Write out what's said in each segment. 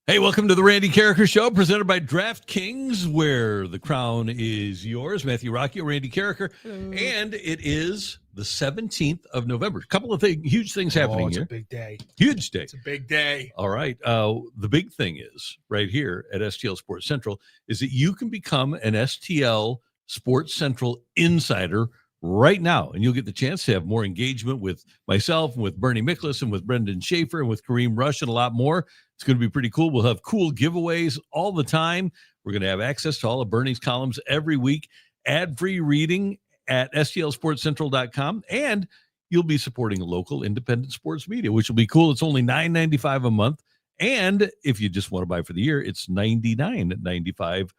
Hey, welcome to the Randy Karraker Show, presented by DraftKings, where the crown is yours. Matthew Rocchio, Randy Karraker, and it is the 17th of November. A couple of huge things happening it's here. It's a big day. Huge day. It's a big day. All right. The big thing is, right here at STL Sports Central, is that you can become an STL Sports Central insider right now, and you'll get the chance to have more engagement with myself and with Bernie Miklasz and with Brendan Schaefer and with Kareem Rush and a lot more. It's going to be pretty cool. We'll have cool giveaways all the time. We're going to have access to all of Bernie's columns every week, ad-free reading at stlsportscentral.com, and you'll be supporting local independent sports media, which will be cool. It's only $9.95 a month, and if you just want to buy for the year, it's $99.95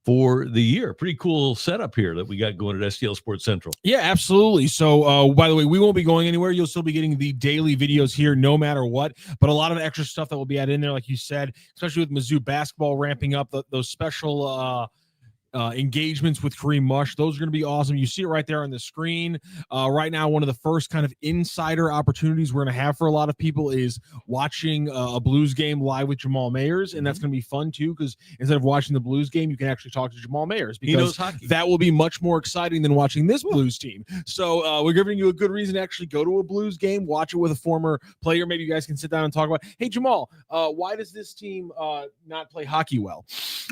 for the year. Pretty cool setup here that we got going at STL Sports Central. Yeah, absolutely. So, by the way, we won't be going anywhere. You'll still be getting the daily videos here no matter what, but a lot of extra stuff that will be added in there, like you said, especially with Mizzou basketball ramping up, those special engagements with Kareem Rush. Those are going to be awesome. You see it right there on the screen. Right now, one of the first kind of insider opportunities we're going to have for a lot of people is watching a Blues game live with Jamal Mayers, and that's going to be fun too, because instead of watching the Blues game, you can actually talk to Jamal Mayers, because he knows hockey. That will be much more exciting than watching this Blues team. So we're giving you a good reason to actually go to a Blues game, watch it with a former player. Maybe you guys can sit down and talk about, hey, Jamal, why does this team not play hockey well,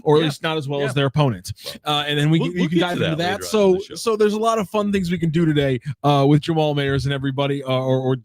or at least not as well as their opponents? And then you can dive into that. So there's a lot of fun things we can do today with Jamal Mayers and everybody, or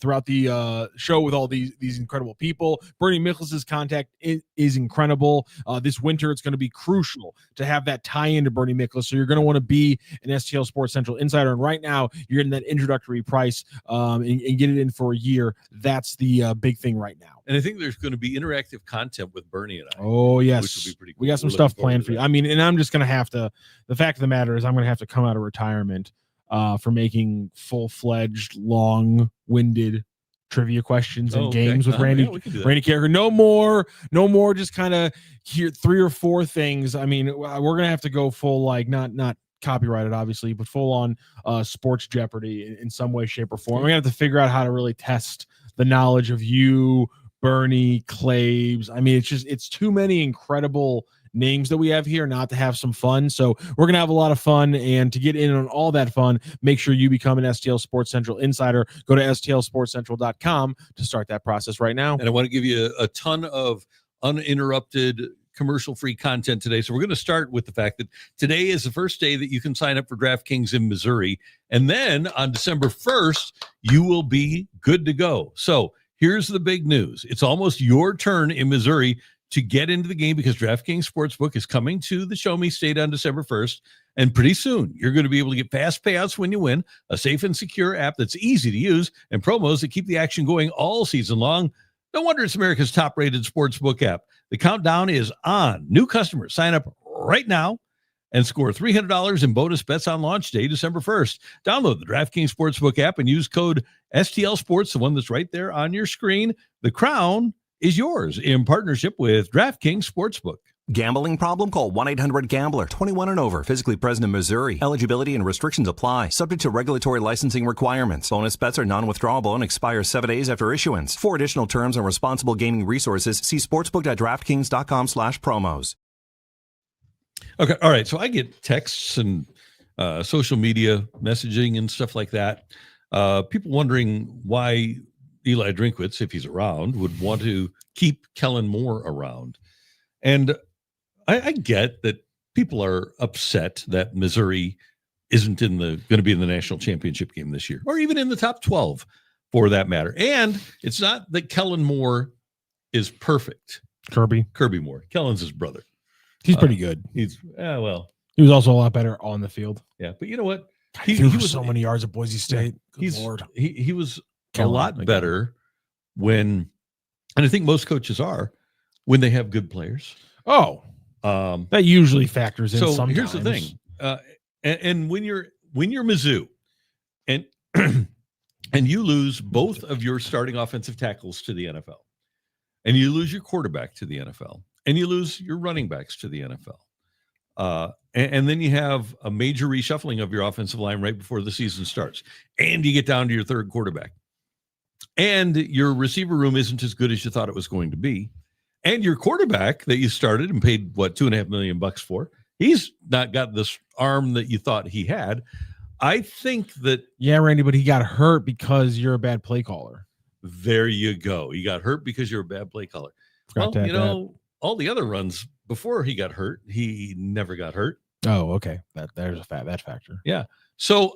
throughout the show with all these incredible people. Bernie Miklasz' contact is incredible. This winter, it's going to be crucial to have that tie into Bernie Miklasz. So you're going to want to be an STL Sports Central insider. And right now, you're getting that introductory price and get it in for a year. That's the big thing right now. And I think there's going to be interactive content with Bernie and I. Oh, yes. Which will be pretty cool. We got some stuff planned for you. I mean, and I'm just going to have to, the fact of the matter is I'm going to have to come out of retirement for making full-fledged, long-winded trivia questions and games with Randy Karraker. No more just kind of here 3 or 4 things. I mean, we're going to have to go full, like, not copyrighted, obviously, but full on Sports Jeopardy in some way, shape, or form. We're going to have to figure out how to really test the knowledge of you, Bernie, Claves. I mean, it's too many incredible names that we have here not to have some fun. So we're going to have a lot of fun, and to get in on all that fun, make sure you become an STL Sports Central insider. Go to stlsportscentral.com to start that process right now. And I want to give you a ton of uninterrupted commercial-free content today. So we're going to start with the fact that today is the first day that you can sign up for DraftKings in Missouri. And then on December 1st, you will be good to go. So here's the big news. It's almost your turn in Missouri to get into the game, because DraftKings Sportsbook is coming to the Show Me State on December 1st. And pretty soon, you're going to be able to get fast payouts when you win, a safe and secure app that's easy to use, and promos that keep the action going all season long. No wonder it's America's top-rated sportsbook app. The countdown is on. New customers sign up right now and score $300 in bonus bets on launch day, December 1st. Download the DraftKings Sportsbook app and use code STL Sports, the one that's right there on your screen. The crown is yours in partnership with DraftKings Sportsbook. Gambling problem? Call 1-800-GAMBLER. 21 and over. Physically present in Missouri. Eligibility and restrictions apply. Subject to regulatory licensing requirements. Bonus bets are non-withdrawable and expire 7 days after issuance. For additional terms and responsible gaming resources, see sportsbook.draftkings.com/promos. Okay. All right. So I get texts and social media messaging and stuff like that. People wondering why Eli Drinkwitz, if he's around, would want to keep Kellen Moore around. And I get that people are upset that Missouri isn't going to be in the national championship game this year, or even in the top 12 for that matter. And it's not that Kellen Moore is perfect. Kirby Moore. Kellen's his brother. He's pretty good. He was also a lot better on the field. Yeah, but you know what? He was so many yards at Boise State. Lord. He was Kellen, a lot better when, and I think most coaches are, when they have good players. That usually factors in. So sometimes. Here's the thing, and when you're Mizzou, and and you lose both of your starting offensive tackles to the NFL, and you lose your quarterback to the NFL, and you lose your running backs to the NFL, and then you have a major reshuffling of your offensive line right before the season starts, and you get down to your third quarterback, and your receiver room isn't as good as you thought it was going to be. And your quarterback that you started and paid what $2.5 million for, he's not got this arm that you thought he had. I think that Randy, but he got hurt because you're a bad play caller. There you go. He got hurt because you're a bad play caller. Well, all the other runs before he got hurt, he never got hurt. Oh, okay. There's that factor. Yeah. So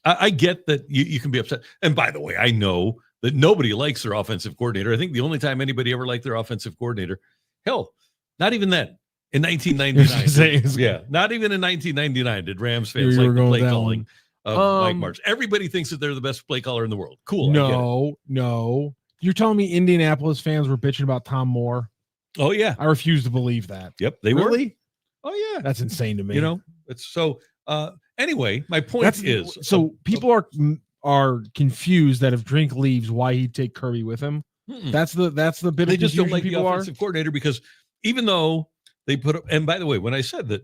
I get that you can be upset. And by the way, I know that nobody likes their offensive coordinator. I think the only time anybody ever liked their offensive coordinator, hell, not even then. In 1999, yeah, not even in 1999 did Rams fans like the play calling of Mike Martz. Everybody thinks that they're the best play caller in the world. Cool. No. You're telling me Indianapolis fans were bitching about Tom Moore? Oh yeah, I refuse to believe that. Yep, they really? were. Oh yeah, that's insane to me. It's so. Anyway, my point is, so people are confused that if Drink leaves, why he'd take Kirby with him. That's the bit. They just don't like the offensive coordinator because even though they put up, and by the way, when I said that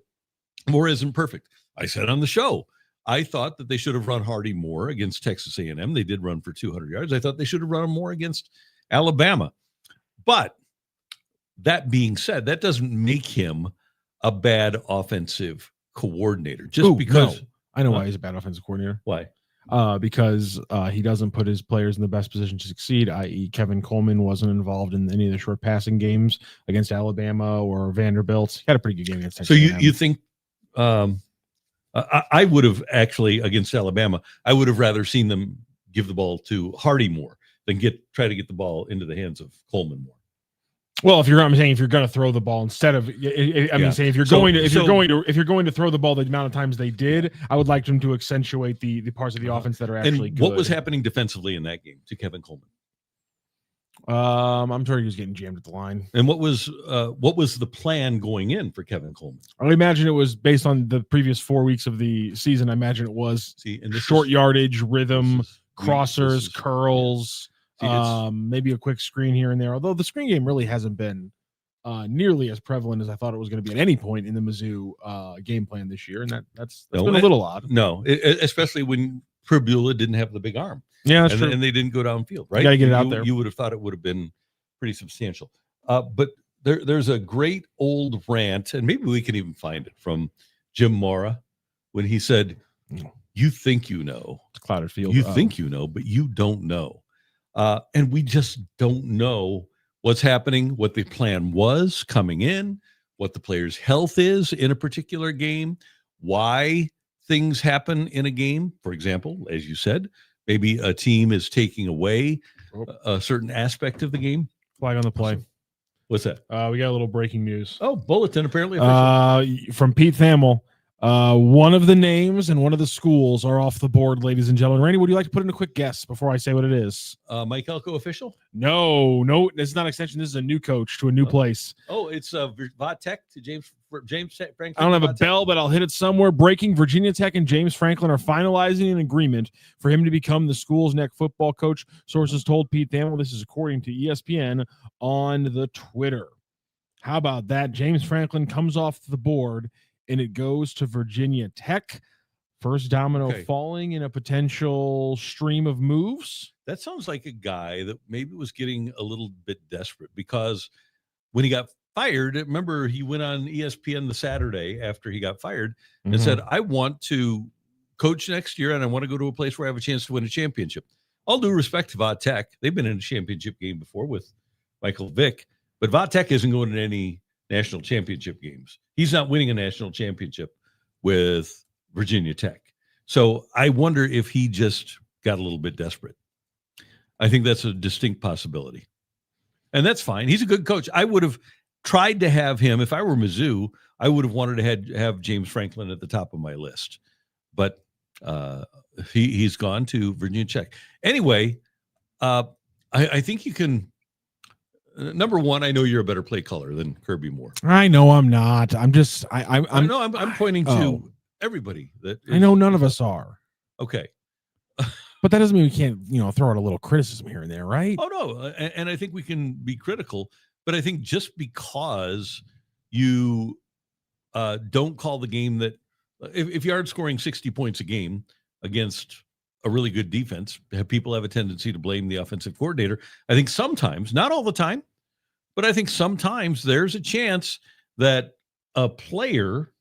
Moore isn't perfect, I said on the show, I thought that they should have run Hardy more against Texas A&M. They did run for 200 yards. I thought they should have run more against Alabama. But that being said, that doesn't make him a bad offensive coordinator. Because I know why he's a bad offensive coordinator. Why? Because he doesn't put his players in the best position to succeed, i.e. Kevin Coleman wasn't involved in any of the short passing games against Alabama or Vanderbilt. He had a pretty good game against Texas. So you think I would have actually, against Alabama, I would have rather seen them give the ball to Hardy more than try to get the ball into the hands of Coleman more. Well, if you're going to throw the ball instead of, if you're going to throw the ball the amount of times they did, I would like them to accentuate the parts of the offense that are actually good. What was happening defensively in that game to Kevin Coleman? I'm sure he was getting jammed at the line. And what was the plan going in for Kevin Coleman? I would imagine it was based on the previous 4 weeks of the season. I imagine it was short yardage, rhythm, crossers, curls. Maybe a quick screen here and there, although the screen game really hasn't been nearly as prevalent as I thought it was going to be at any point in the Mizzou game plan this year, and that's been a little odd. No, especially when Prebula didn't have the big arm. Yeah, that's true. And they didn't go downfield, right? You got to get it out there. You would have thought it would have been pretty substantial. But there's a great old rant, and maybe we can even find it, from Jim Mora when he said, "You think you know, it's a clouded field. You think you know, but you don't know." And we just don't know what's happening, what the plan was coming in, what the player's health is in a particular game, why things happen in a game. For example, as you said, maybe a team is taking away a certain aspect of the game. Flag on the play. What's that? We got a little breaking news. Oh, bulletin apparently. From Pete Thamel. One of the names and one of the schools are off the board, ladies and gentlemen. Randy, would you like to put in a quick guess before I say what it is? Mike Elko official? No, this is not extension. This is a new coach to a new place. Oh, it's Vatech to James Franklin. I don't have a bell, but I'll hit it somewhere. Breaking: Virginia Tech and James Franklin are finalizing an agreement for him to become the school's next football coach. Sources told Pete Thamel. This is according to ESPN on the Twitter. How about that? James Franklin comes off the board, and it goes to Virginia Tech. First domino falling in a potential stream of moves. That sounds like a guy that maybe was getting a little bit desperate, because when he got fired, remember he went on ESPN the Saturday after he got fired and said, "I want to coach next year and I want to go to a place where I have a chance to win a championship." All due respect to Vatech. They've been in a championship game before with Michael Vick, but Vatech isn't going to any national championship games. He's not winning a national championship with Virginia Tech. So I wonder if he just got a little bit desperate. I think that's a distinct possibility. And that's fine. He's a good coach. I would have tried to have him. If I were Mizzou, I would have wanted to have James Franklin at the top of my list. But he's gone to Virginia Tech. Anyway, I think you can... Number one, I know you're a better play caller than Kirby Moore. I know I'm not. I'm pointing to everybody that I know none of us are. Okay. But that doesn't mean we can't, throw out a little criticism here and there, right? Oh no. And I think we can be critical, but I think just because you don't call the game that if you are scoring 60 points a game against a really good defense, people have a tendency to blame the offensive coordinator. I think sometimes, not all the time, But I think sometimes there's a chance that a player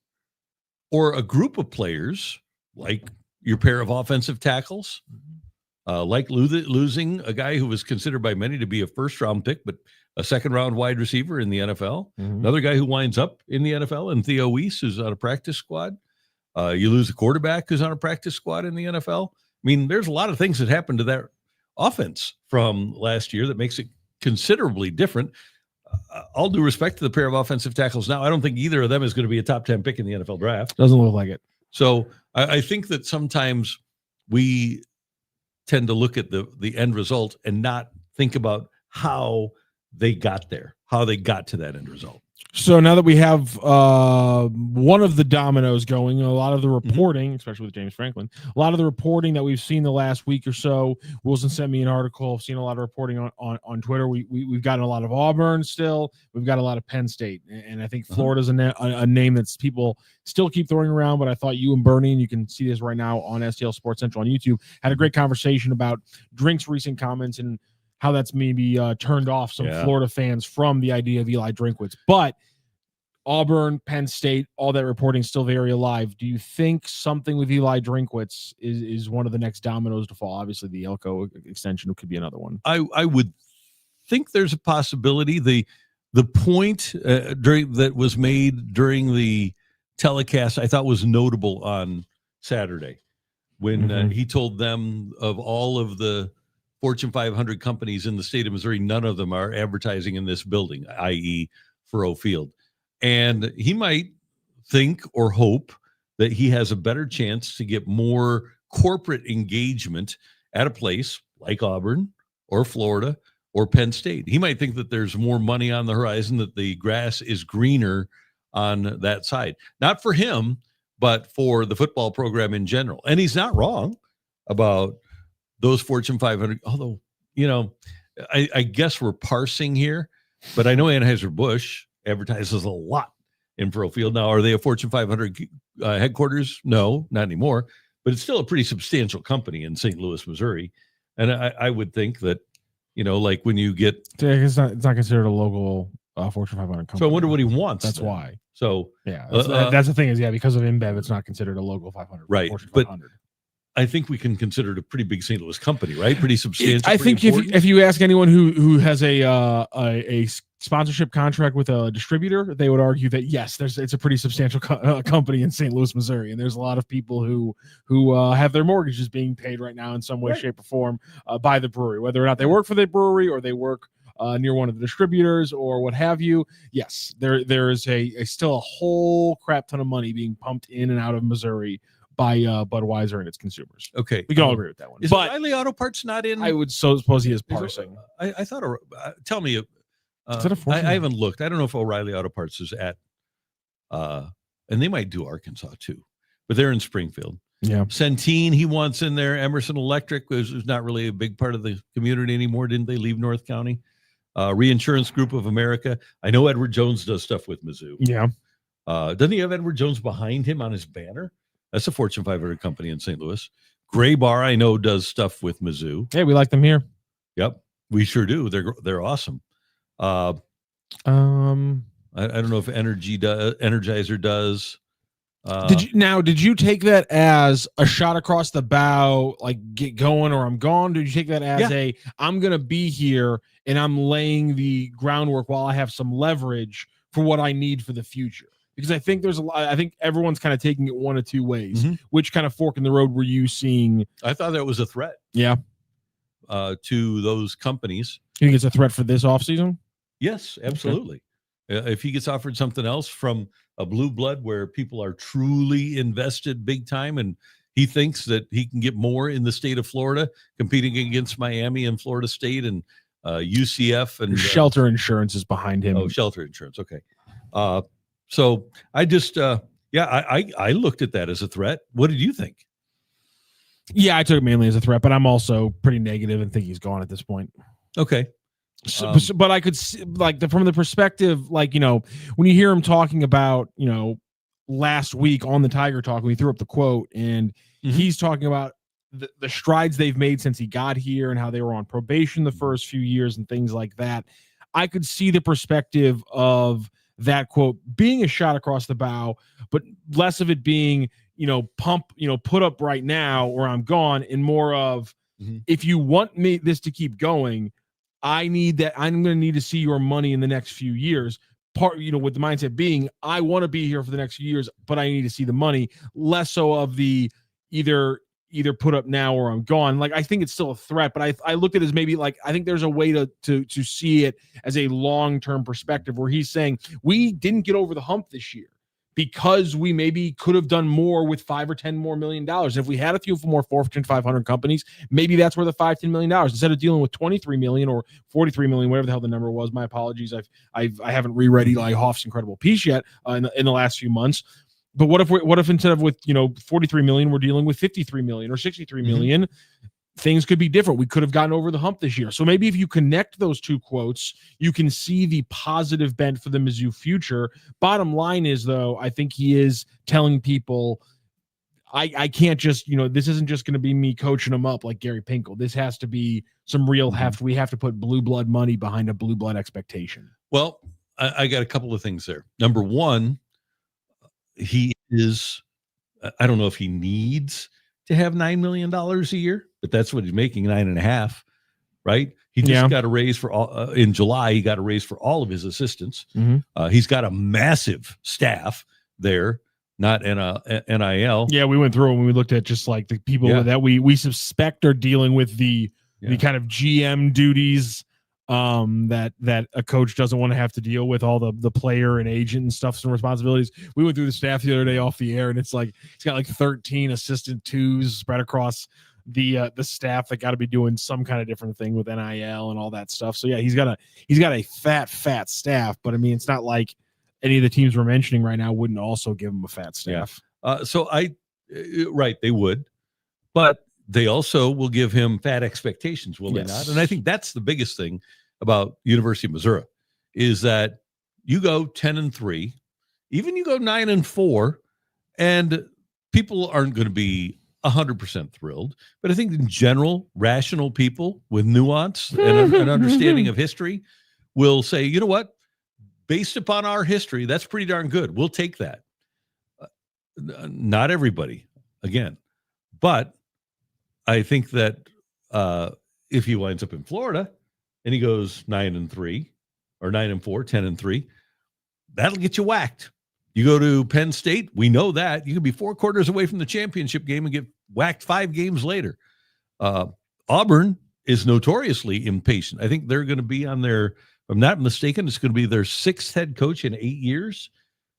or a group of players, like your pair of offensive tackles, like losing a guy who was considered by many to be a first-round pick, but a second-round wide receiver in the NFL, another guy who winds up in the NFL, and Theo Weiss, who's on a practice squad. You lose a quarterback who's on a practice squad in the NFL. I mean, there's a lot of things that happened to that offense from last year that makes it considerably different. All due respect to the pair of offensive tackles now, I don't think either of them is going to be a top 10 pick in the NFL draft. Doesn't look like it. So I think that sometimes we tend to look at the end result and not think about how they got there, how they got to that end result. So now that we have one of the dominoes going, a lot of the reporting, especially with James Franklin, a lot of the reporting that we've seen the last week or so, Wilson sent me an article. I've seen a lot of reporting on Twitter. We've gotten a lot of Auburn still. We've got a lot of Penn State. And I think Florida's a name that people still keep throwing around, but I thought you and Bernie, and you can see this right now on STL Sports Central on YouTube, had a great conversation about Drink's recent comments and how that's maybe turned off some Florida fans from the idea of Eli Drinkwitz. But Auburn, Penn State, all that reporting is still very alive. Do you think something with Eli Drinkwitz is one of the next dominoes to fall? Obviously, the Elko extension could be another one. I would think there's a possibility. The point that was made during the telecast, I thought was notable on Saturday when he told them of all of the Fortune 500 companies in the state of Missouri, none of them are advertising in this building, i.e. Furrow Field. And he might think or hope that he has a better chance to get more corporate engagement at a place like Auburn or Florida or Penn State. He might think that there's more money on the horizon, that the grass is greener on that side. Not for him, but for the football program in general. And he's not wrong about those Fortune 500, although, I guess we're parsing here, but I know Anheuser-Busch advertises a lot in Furrow Field. Now, are they a Fortune 500 headquarters? No, not anymore, but it's still a pretty substantial company in St. Louis, Missouri. And I would think that, like when you get... It's not considered a local Fortune 500 company. So I wonder what he wants. That's why. So yeah, that's the thing is, because of InBev, it's not considered a local 500. Right. Fortune 500. But I think we can consider it a pretty big St. Louis company, right? Pretty substantial. I think if you ask anyone who has a sponsorship contract with a distributor, they would argue that yes, it's a pretty substantial company in St. Louis, Missouri, and there's a lot of people who have their mortgages being paid right now in some way, shape, or form by the brewery, whether or not they work for the brewery or they work near one of the distributors or what have you. Yes, there is still a whole crap ton of money being pumped in and out of Missouri by Budweiser and its consumers. Okay. We can all agree with that one. Is O'Reilly Auto Parts not in? I would suppose he is parsing. I thought, tell me. Is that a I haven't looked. I don't know if O'Reilly Auto Parts is at, and they might do Arkansas too, but they're in Springfield. Yeah. Centene, he wants in there. Emerson Electric is not really a big part of the community anymore. Didn't they leave North County? Reinsurance Group of America. I know Edward Jones does stuff with Mizzou. Yeah. Doesn't he have Edward Jones behind him on his banner? That's a Fortune 500 company in St. Louis. Gray Bar, I know, does stuff with Mizzou. Hey, we like them here. Yep, we sure do. They're awesome. I don't know if Energizer does. Did you take that as a shot across the bow, like get going or I'm gone? Did you take that as I'm going to be here and I'm laying the groundwork while I have some leverage for what I need for the future? Because I think there's a lot. I think everyone's kind of taking it one of two ways. Which kind of fork in the road were you seeing? I thought that was a threat. Yeah. To those companies. You think it's a threat for this offseason? Yes, absolutely. Okay. If he gets offered something else from a blue blood where people are truly invested big time and he thinks that he can get more in the state of Florida competing against Miami and Florida State and UCF and Shelter Insurance is behind him. Oh, Shelter Insurance. Okay. So I just, I looked at that as a threat. What did you think? Yeah, I took it mainly as a threat, but I'm also pretty negative and think he's gone at this point. Okay. But I could see, from the perspective, when you hear him talking about, last week on the Tiger Talk, we threw up the quote and he's talking about the strides they've made since he got here and how they were on probation the first few years and things like that. I could see the perspective of that quote being a shot across the bow, but less of it being, put up right now or I'm gone, and more of, if you want this to keep going, I need that. I'm going to need to see your money in the next few years. With the mindset being, I want to be here for the next few years, but I need to see the money. Less so of the either put up now or I'm gone. Like, I think it's still a threat, but I looked at it as maybe like, I think there's a way to see it as a long-term perspective where he's saying we didn't get over the hump this year because we maybe could have done more with $5 or $10 more million. If we had a few more Fortune 500 companies, maybe that's where the $5-10 million instead of dealing with 23 million or 43 million, whatever the hell the number was. My apologies. I haven't reread Eli Hoff's incredible piece yet in the last few months. But what if instead of with 43 million, we're dealing with 53 million or 63 million? Things could be different. We could have gotten over the hump this year. So maybe if you connect those two quotes, you can see the positive bent for the Mizzou future. Bottom line is, though, I think he is telling people, I can't just, this isn't just going to be me coaching them up like Gary Pinkel. This has to be some real heft. We have to put blue blood money behind a blue blood expectation. Well, I got a couple of things there. Number one, he is, I don't know if he needs to have $9 million a year, but that's what he's making, 9.5, right? He just got a raise for all in July. He got a raise for all of his assistants. He's got a massive staff there, not NIL. Yeah, we went through it when we looked at just like the people that we suspect are dealing with the kind of GM duties that a coach doesn't want to have to deal with, all the player and agent and stuff, some responsibilities. We went through the staff the other day off the air, and it's like he's got like 13 assistant twos spread across the staff that got to be doing some kind of different thing with NIL and all that stuff. So yeah, he's got a fat staff, but I mean, it's not like any of the teams we're mentioning right now wouldn't also give him a fat staff. Right, they would, but they also will give him fat expectations, will they not? And I think that's the biggest thing about University of Missouri is that you go 10-3, even you go 9-4, and people aren't going to be 100% thrilled. But I think in general, rational people with nuance and an understanding of history will say, you know what? Based upon our history, that's pretty darn good. We'll take that. Not everybody, again, but I think that if he winds up in Florida and he goes 9-3 or 9-4, 10-3, that'll get you whacked. You go to Penn State, we know that you can be 4 quarters away from the championship game and get whacked 5 games later. Auburn is notoriously impatient. I think they're going to be on their, if I'm not mistaken, it's going to be their 6th head coach in 8 years.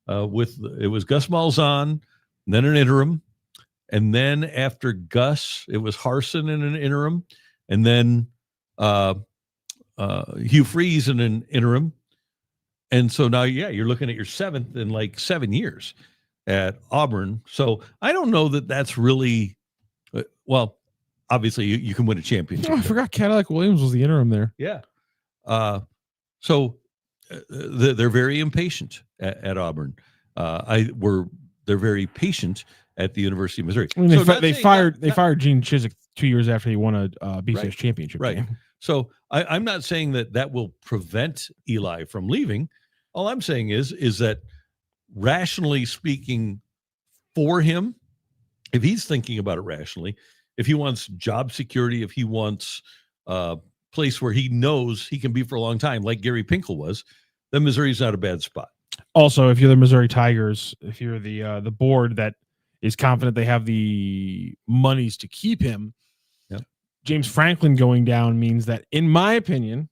It was Gus Malzahn, then an interim. And then after Gus, it was Harsin in an interim, and then Hugh Freeze in an interim. And so now, you're looking at your 7th in like 7 years at Auburn. So I don't know that that's really, well, obviously you can win a championship. I forgot Cadillac Williams was the interim there. Yeah. So they're very impatient at Auburn. They're very patient at the University of Missouri. I mean, they fired Gene Chizik 2 years after he won a BCS championship game. So I'm not saying that will prevent Eli from leaving. All I'm saying is that rationally speaking, for him, if he's thinking about it rationally, if he wants job security, if he wants a place where he knows he can be for a long time, like Gary Pinkel was, then Missouri's not a bad spot. Also, if you're the Missouri Tigers, if you're the board that is confident they have the monies to keep him, James Franklin going down means that, in my opinion,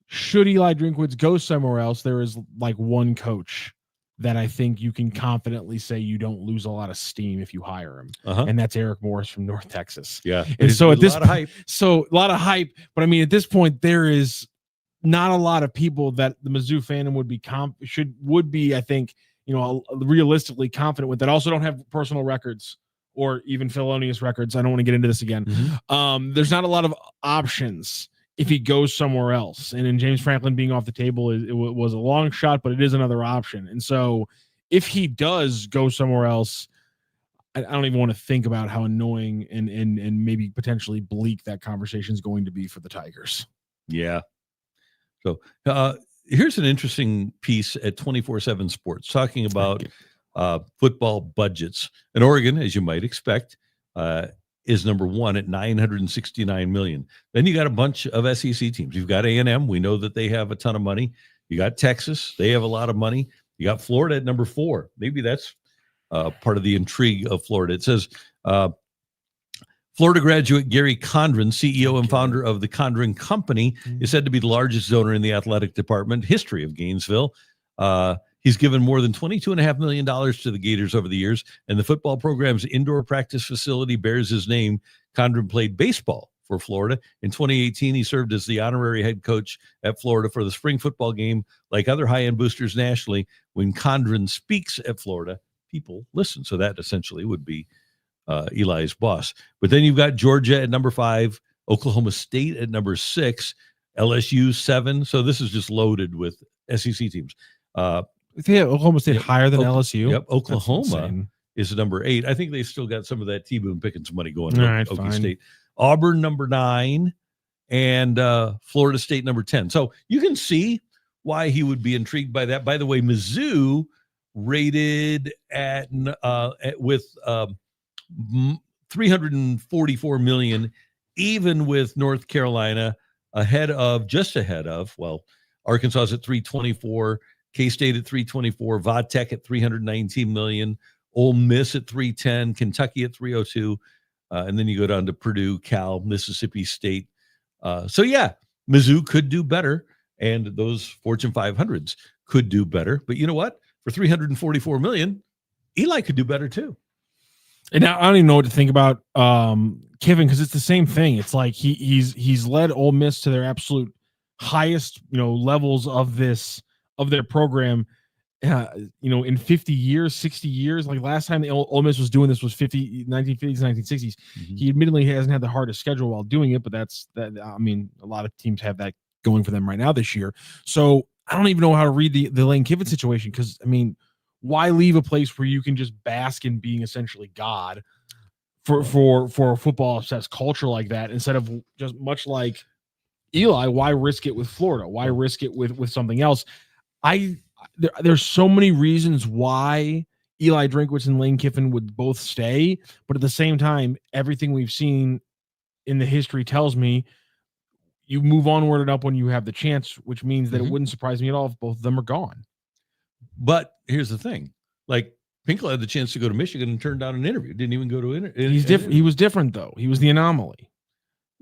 should Eli Drinkwitz go somewhere else, there is like one coach that I think you can confidently say you don't lose a lot of steam if you hire him, and that's Eric Morris from North Texas. Yeah, and so at this point, a lot of hype. But I mean, at this point, there is not a lot of people that the Mizzou fandom would be, I think, realistically confident with, that also don't have personal records or even felonious records. I don't want to get into this again. There's not a lot of options if he goes somewhere else. And in James Franklin being off the table, it was a long shot, but it is another option. And so if he does go somewhere else, I don't even want to think about how annoying and maybe potentially bleak that conversation is going to be for the Tigers. Yeah. So here's an interesting piece at 24/7 Sports talking about football budgets. And Oregon, as you might expect, is number one at $969 million. Then you got a bunch of SEC teams. You've got A&M. We know that they have a ton of money. You got Texas. They have a lot of money. You got Florida at number 4. Maybe that's part of the intrigue of Florida. It says Florida graduate Gary Condren, CEO and founder of the Condren Company, is said to be the largest donor in the athletic department history of Gainesville. He's given more than $22.5 million to the Gators over the years, and the football program's indoor practice facility bears his name. Condren played baseball for Florida. In 2018, he served as the honorary head coach at Florida for the spring football game. Like other high-end boosters nationally, when Condren speaks at Florida, people listen. So that essentially would be Eli's boss. But then you've got Georgia at number 5, Oklahoma State at number 6, LSU 7. So this is just loaded with SEC teams. Oklahoma State higher than LSU. Yep. Oklahoma is number 8. I think they still got some of that T-Boone Pickens money going on. Oklahoma State. Auburn number 9 and Florida State number 10. So you can see why he would be intrigued by that. By the way, Mizzou rated at with $344 million, even with North Carolina just ahead of, Arkansas's at 324, K-State at 324, Vodtech at 319 million, Ole Miss at 310, Kentucky at 302, and then you go down to Purdue, Cal, Mississippi State. Mizzou could do better, and those Fortune 500s could do better. But you know what? For $344 million, Eli could do better too. And now I don't even know what to think about Kiffin, because it's the same thing. It's like he's led Ole Miss to their absolute highest, levels of their program, in 50 years, 60 years. Like last time the Ole Miss was doing this was 1950s, 1960s. Mm-hmm. He admittedly hasn't had the hardest schedule while doing it, but that's that. I mean, a lot of teams have that going for them right now this year. So I don't even know how to read the Lane Kiffin situation, because I mean, why leave a place where you can just bask in being essentially God for a football obsessed culture like that, instead of just much like Eli? Why risk it with Florida? Why risk it with something else? There's so many reasons why Eli Drinkwitz and Lane Kiffin would both stay, but at the same time, everything we've seen in the history tells me you move onward and up when you have the chance, which means that it wouldn't surprise me at all if both of them are gone. But here's the thing: like Pinkel had the chance to go to Michigan and turn down an interview. Didn't even go to interview. He's different. He was different though. He was the anomaly.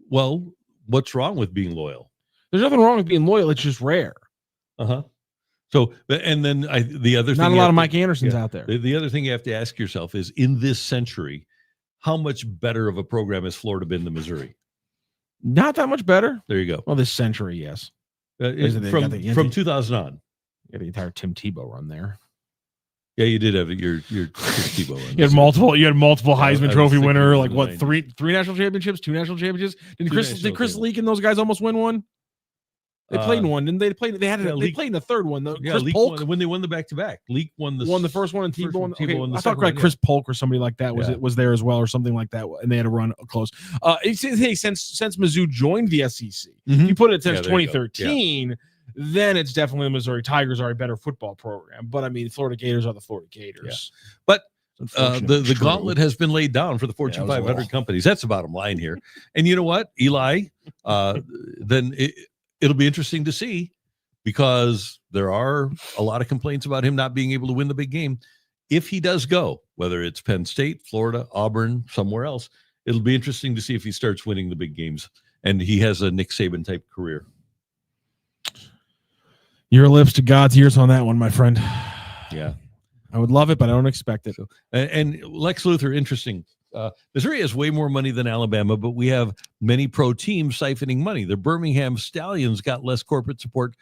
Well, what's wrong with being loyal? There's nothing wrong with being loyal. It's just rare. So, and then the other thing, not a lot of Mike Andersons out there. The other thing you have to ask yourself is, in this century, how much better of a program has Florida been than Missouri? Not that much better. There you go. Well, this century, yes. From 2000 on. You had the entire Tim Tebow run there. Yeah, you did have your Tim Tebow run. You had multiple Heisman Trophy winner, like what, three national championships, 2 national championships? Did Chris Leak and those guys almost win one? They played in one, didn't they? They played in the third one though. Yeah, Leak won, when they won the back-to-back. Leak won the first one, and Tebow won. Okay, I thought like Chris Polk or somebody like that was there as well, or something like that, and they had to run close. Hey, since Mizzou joined the SEC, if you put it since 2013, then it's definitely the Missouri Tigers are a better football program. But I mean, Florida Gators are the Florida Gators. Yeah. But the gauntlet has been laid down for the Fortune 500 companies. That's the bottom line here. And you know what, Eli? Then it'll be interesting to see, because there are a lot of complaints about him not being able to win the big game. If he does go, whether it's Penn State, Florida, Auburn, somewhere else, it'll be interesting to see if he starts winning the big games and he has a Nick Saban type career. Your lips to God's ears on that one, my friend. Yeah. I would love it, but I don't expect it. And Lex Luthor, interesting. Missouri has way more money than Alabama, but we have many pro teams siphoning money. The Birmingham Stallions got less corporate support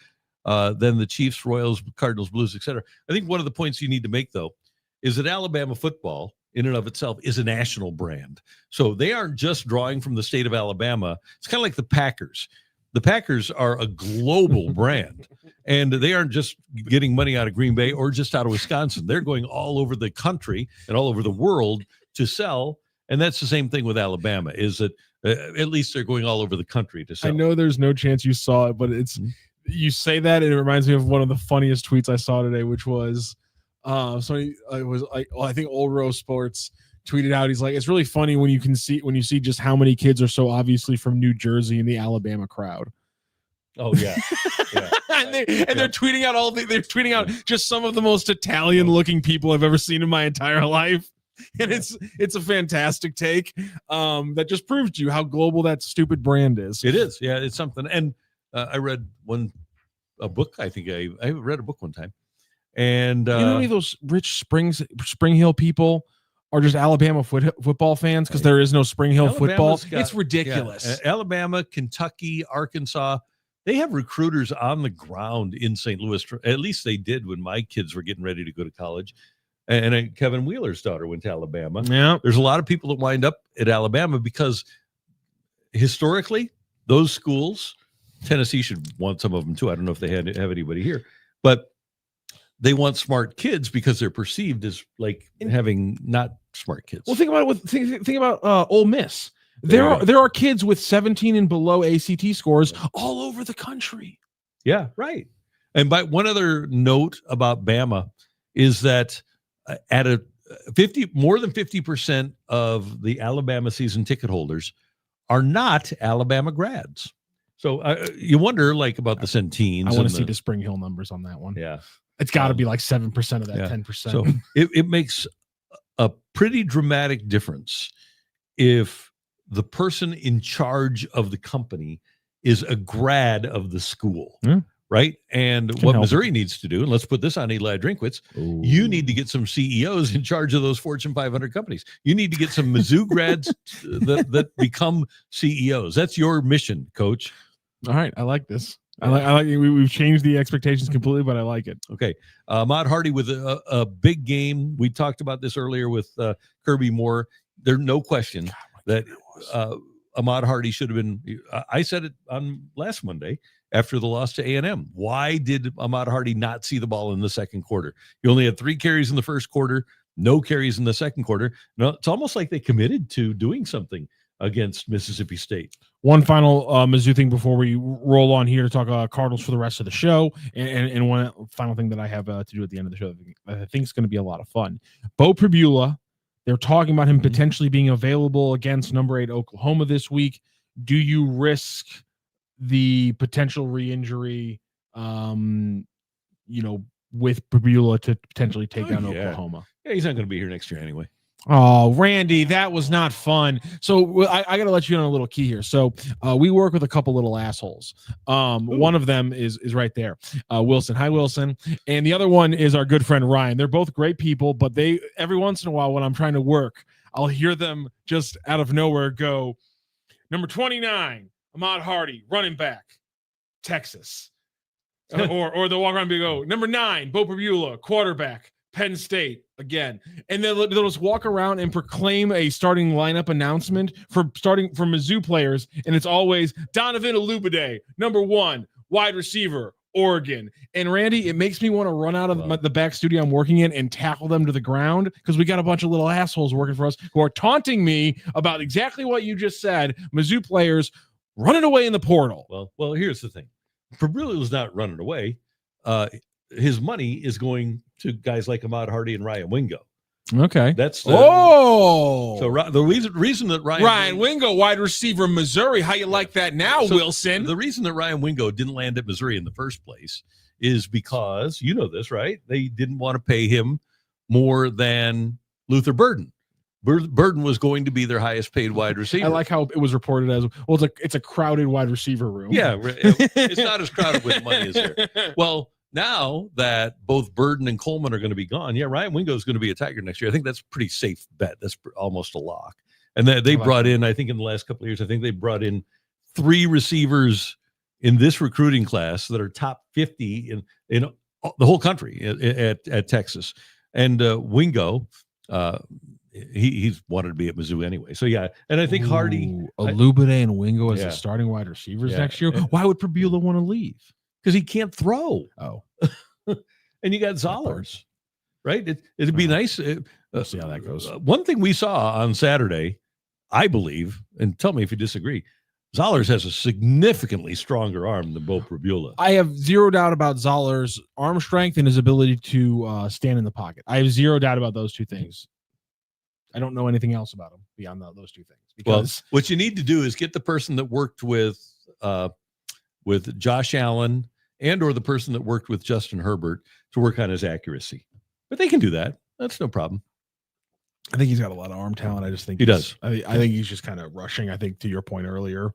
than the Chiefs, Royals, Cardinals, Blues, etc. I think one of the points you need to make, though, is that Alabama football in and of itself is a national brand. So they aren't just drawing from the state of Alabama. It's kind of like the Packers. The Packers are a global brand, and they aren't just getting money out of Green Bay or just out of Wisconsin. They're going all over the country and all over the world to sell. And that's the same thing with Alabama, is that at least they're going all over the country to sell. I know there's no chance you saw it, but it's you say that, and it reminds me of one of the funniest tweets I saw today, which was I think Old Rose Sports tweeted out, he's like, it's really funny when you see just how many kids are so obviously from New Jersey in the Alabama crowd. Oh yeah, they're tweeting out they're tweeting out just some of the most Italian looking people I've ever seen in my entire life. And it's a fantastic take that just proves to you how global that stupid brand is. It is. Yeah, it's something. And I read a book. I think I read a book one time. And you know how many of those rich Spring Hill people are just Alabama football fans because there is no Spring Hill football. It's ridiculous. Yeah, Alabama, Kentucky, Arkansas, they have recruiters on the ground in St. Louis. At least they did when my kids were getting ready to go to college. And Kevin Wheeler's daughter went to Alabama. Yeah. There's a lot of people that wind up at Alabama because historically, those schools, Tennessee should want some of them too. I don't know if they have anybody here, but they want smart kids because they're perceived as like having not smart kids. Well, think about Ole Miss. There are kids with 17 and below ACT scores all over the country. Yeah, right. And by one other note about Bama is that at more than 50% of the Alabama season ticket holders are not Alabama grads. So you wonder like about the Centenes. I want to see the Spring Hill numbers on that one. Yeah. It's got to be like 7% of that 10%. So it makes a pretty dramatic difference if the person in charge of the company is a grad of the school, right? And what Missouri needs to do, and let's put this on Eli Drinkwitz, you need to get some CEOs in charge of those Fortune 500 companies. You need to get some Mizzou grads that become CEOs. That's your mission, Coach. All right, I like this. I like we've changed the expectations completely, but I like it. Okay. Ahmad Hardy with a big game. We talked about this earlier with Kirby Moore. There's no question that Ahmad Hardy should have been. I said it on last Monday after the loss to A&M. Why did Ahmad Hardy not see the ball in the second quarter? He only had 3 carries in the first quarter, no carries in the second quarter. No, it's almost like they committed to doing something against Mississippi State. One final Mizzou thing before we roll on here to talk Cardinals for the rest of the show, and one final thing that I have to do at the end of the show that I think is going to be a lot of fun. Bo Pribula, they're talking about him potentially being available against number 8 Oklahoma this week. Do you risk the potential re-injury, with Pribula to potentially take down Oklahoma? Yeah, he's not going to be here next year anyway. Oh, Randy, that was not fun. So I got to let you in on a little key here. So we work with a couple little assholes. One of them is right there, Wilson. Hi, Wilson. And the other one is our good friend Ryan. They're both great people, but they every once in a while when I'm trying to work, I'll hear them just out of nowhere go, number 29, Ahmad Hardy, running back, Texas. or they'll walk around and go, number 9, Bo Pribula, quarterback, Penn State again, and they'll just walk around and proclaim a starting lineup announcement for Mizzou players, and it's always Donovan Olubade, number 1, wide receiver, Oregon. And Randy, it makes me want to run out of the back studio I'm working in and tackle them to the ground because we got a bunch of little assholes working for us who are taunting me about exactly what you just said. Mizzou players running away in the portal. Well, here's the thing: Pribula was not running away. His money is going to guys like Ahmad Hardy and Ryan Wingo. Okay. That's so the reason that Ryan Wingo, wide receiver, Missouri. How you like that now, Wilson? The reason that Ryan Wingo didn't land at Missouri in the first place is because, you know this, right? They didn't want to pay him more than Luther Burden. Burden was going to be their highest paid wide receiver. I like how it was reported as, well, it's a crowded wide receiver room. Yeah, it's not as crowded with money as there. Well, now that both Burden and Coleman are going to be gone, Ryan Wingo is going to be a Tiger next year. I think that's a pretty safe bet. That's almost a lock. And they brought in, I think in the last couple of years, I think they brought in 3 receivers in this recruiting class that are top 50 in the whole country at Texas. And Wingo, he's wanted to be at Mizzou anyway. So, and I think Hardy. Olubade and Wingo as the starting wide receivers next year. Why would Pribula want to leave? Because he can't throw. Oh. And you got Zollers, right? It'd be nice. We'll see how that goes. One thing we saw on Saturday, I believe, and tell me if you disagree, Zollers has a significantly stronger arm than Bo Pribula. I have zero doubt about Zoller's arm strength and his ability to stand in the pocket. I have zero doubt about those two things. I don't know anything else about him beyond those two things. Because what you need to do is get the person that worked with Josh Allen and or the person that worked with Justin Herbert to work on his accuracy. But they can do that. That's no problem. I think he's got a lot of arm talent. I just think he does. I think he's just kind of rushing. I think to your point earlier,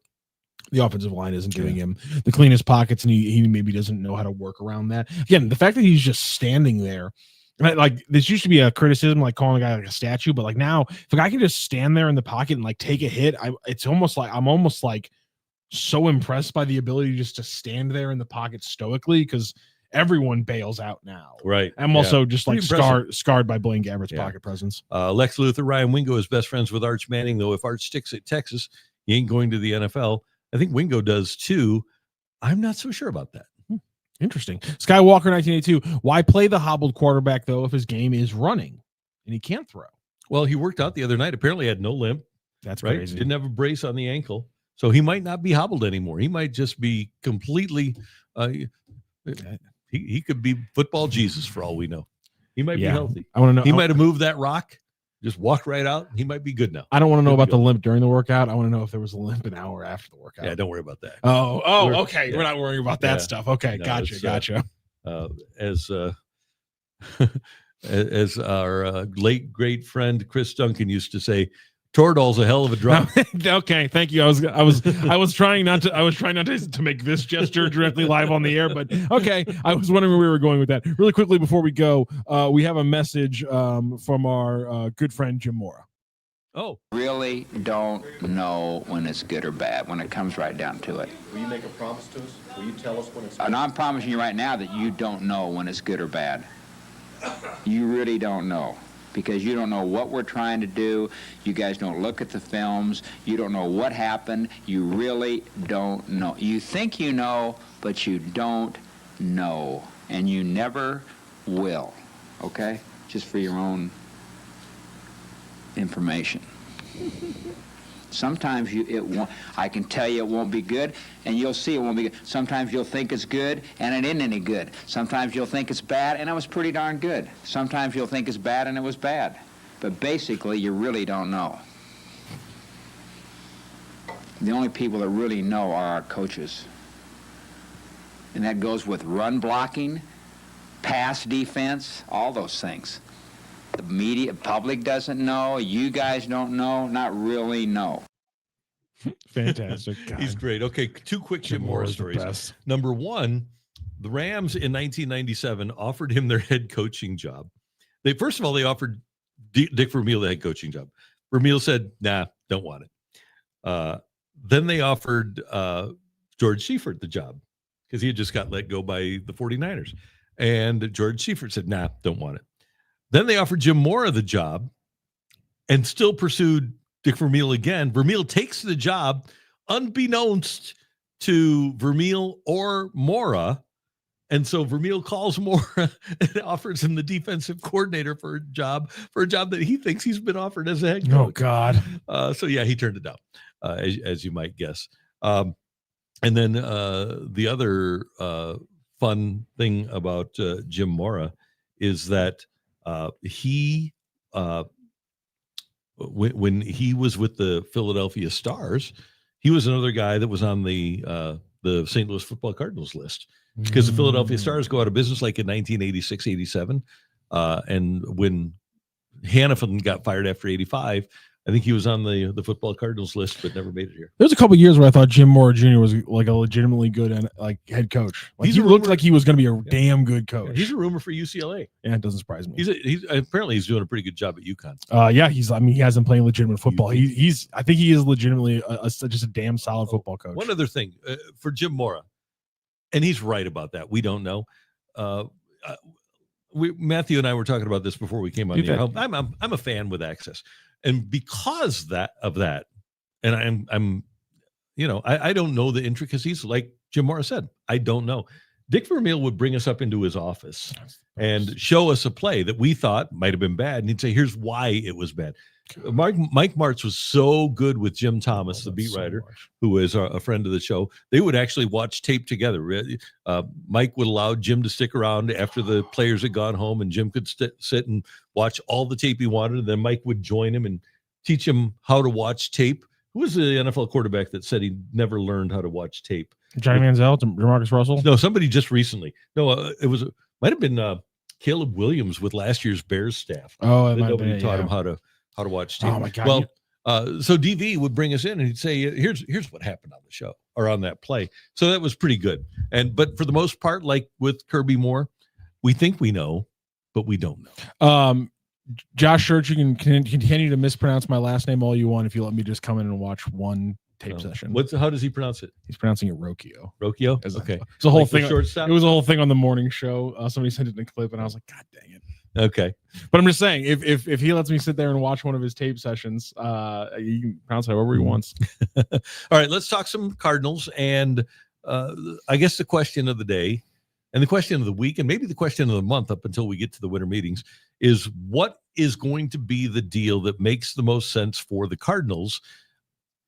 the offensive line isn't giving him the cleanest pockets, and he maybe doesn't know how to work around that. Again, the fact that he's just standing there, like this used to be a criticism, like calling a guy like a statue, but like now, if a guy can just stand there in the pocket and like take a hit, it's almost like I'm almost like so impressed by the ability just to stand there in the pocket stoically, because everyone bails out now. Right. I'm also just like scarred by Blaine Gabbert's pocket presence. Lex Luthor, Ryan Wingo is best friends with Arch Manning, though if Arch sticks at Texas, he ain't going to the NFL. I think Wingo does too. I'm not so sure about that. Interesting. Skywalker 1982. Why play the hobbled quarterback, though, if his game is running and he can't throw? Well, he worked out the other night. Apparently had no limp. That's right. Crazy. Didn't have a brace on the ankle. So he might not be hobbled anymore. He might just be completely he could be football Jesus for all we know. He might be healthy. I want to know. He might have moved that rock, just walked right out. He might be good now. I don't want to know about the limp during the workout. I want to know if there was a limp an hour after the workout. Yeah, don't worry about that. Okay. We're not worrying about that stuff. Okay, no, gotcha. As our late great friend Chris Duncan used to say, Toradol's a hell of a drug. Okay, thank you. I was trying not to make this gesture directly live on the air, but okay. I was wondering where we were going with that. Really quickly before we go, we have a message from our good friend Jim Mora. Oh, really don't know when it's good or bad when it comes right down to it. Will you make a promise to us? Will you tell us when it's good? And I'm promising you right now that you don't know when it's good or bad. You really don't know. Because you don't know what we're trying to do. You guys don't look at the films. You don't know what happened. You really don't know. You think you know, but you don't know. And you never will. Okay? Just for your own information. Sometimes I can tell you it won't be good, and you'll see it won't be good. Sometimes you'll think it's good, and it isn't any good. Sometimes you'll think it's bad, and it was pretty darn good. Sometimes you'll think it's bad, and it was bad. But basically, you really don't know. The only people that really know are our coaches. And that goes with run blocking, pass defense, all those things. The media, public doesn't know. You guys don't know. Not really know. Fantastic. He's great. Okay, two quick Jim Mora stories. Number one, the Rams in 1997 offered him their head coaching job. First of all, they offered Dick Vermeil the head coaching job. Vermeil said, nah, don't want it. Then they offered George Seifert the job because he had just got let go by the 49ers. And George Seifert said, nah, don't want it. Then they offered Jim Mora the job and still pursued Dick Vermeil again. Vermeil takes the job unbeknownst to Vermeil or Mora. And so Vermeil calls Mora and offers him the defensive coordinator for a job that he thinks he's been offered as a head coach. Oh, God. So, yeah, he turned it down, as you might guess. And then the other fun thing about Jim Mora is that when he was with the Philadelphia Stars, he was another guy that was on the St. Louis Football Cardinals list because the Philadelphia Stars go out of business like in 1986, 87. And when Hannafin got fired after 85, I think he was on the football Cardinals list, but never made it here. There's a couple of years where I thought Jim Mora Jr. was like a legitimately good head coach. Like he looked like he was going to be a damn good coach. Yeah, he's a rumor for UCLA. Yeah, it doesn't surprise me. Apparently he's doing a pretty good job at UConn. Yeah, he hasn't played legitimate football. I think he is legitimately just a damn solid football coach. One other thing for Jim Mora, and he's right about that. We don't know. Matthew and I were talking about this before we came on the air. I'm a fan with access. And because of that, and I don't know the intricacies, like Jim Mora said, I don't know. Dick Vermeil would bring us up into his office and show us a play that we thought might have been bad. And he'd say, here's why it was bad. Mike Martz was so good with Jim Thomas, the beat writer, who is a friend of the show. They would actually watch tape together. Mike would allow Jim to stick around after the players had gone home, and Jim could sit and watch all the tape he wanted. And then Mike would join him and teach him how to watch tape. Who was the NFL quarterback that said he never learned how to watch tape? Johnny Manziel, Jamarcus Russell? No, somebody just recently. No, might have been Caleb Williams with last year's Bears staff. Oh, it nobody taught him how to watch tape. Oh my God. Well, so DV would bring us in and he'd say, here's what happened on the show or on that play. So that was pretty good. But for the most part, like with Kirby Moore, we think we know, but we don't know. Josh Church, you can continue to mispronounce my last name all you want if you let me just come in and watch one tape session. How does he pronounce it? He's pronouncing it Rokio. Rokio? Okay. It's a whole like thing. Shortstop? It was a whole thing on the morning show. Somebody sent it in a clip, and I was like, God dang it. Okay. But I'm just saying, if he lets me sit there and watch one of his tape sessions, you can pronounce it however he wants. All right, let's talk some Cardinals. And I guess the question of the day and the question of the week and maybe the question of the month up until we get to the winter meetings is what is going to be the deal that makes the most sense for the Cardinals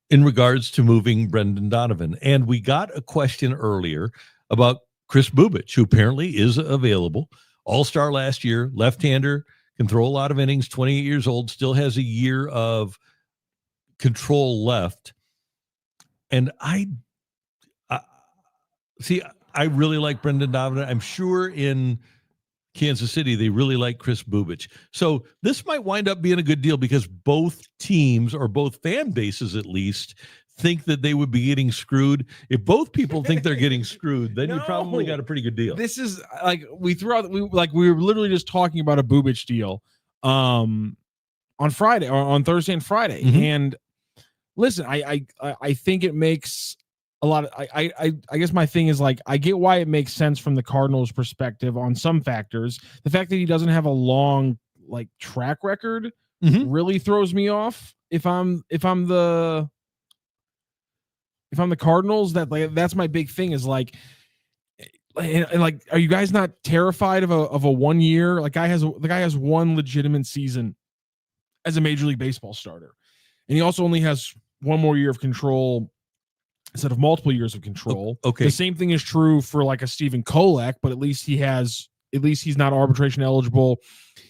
in regards to moving Brendan Donovan. And we got a question earlier about Chris Bubich, who apparently is available. All-star last year, left-hander, can throw a lot of innings, 28 years old, still has a year of control left. And I really like Brendan Donovan. I'm sure in Kansas City, they really like Chris Bubich. So this might wind up being a good deal because both teams or both fan bases, at least, think that they would be getting screwed. If both people think they're getting screwed, then you probably got a pretty good deal. This is like we were literally just talking about a Bubich deal on Friday or on Thursday and Friday. Mm-hmm. And listen, I think it makes a lot of I guess my thing is like I get why it makes sense from the Cardinals' perspective on some factors. The fact that he doesn't have a long like track record really throws me off. If I'm the Cardinals, that's my big thing is like, and like, are you guys not terrified of a 1 year? Like the guy has one legitimate season as a Major League Baseball starter. And he also only has one more year of control instead of multiple years of control. Okay. The same thing is true for like a Stephen Kolek, but at least he's not arbitration eligible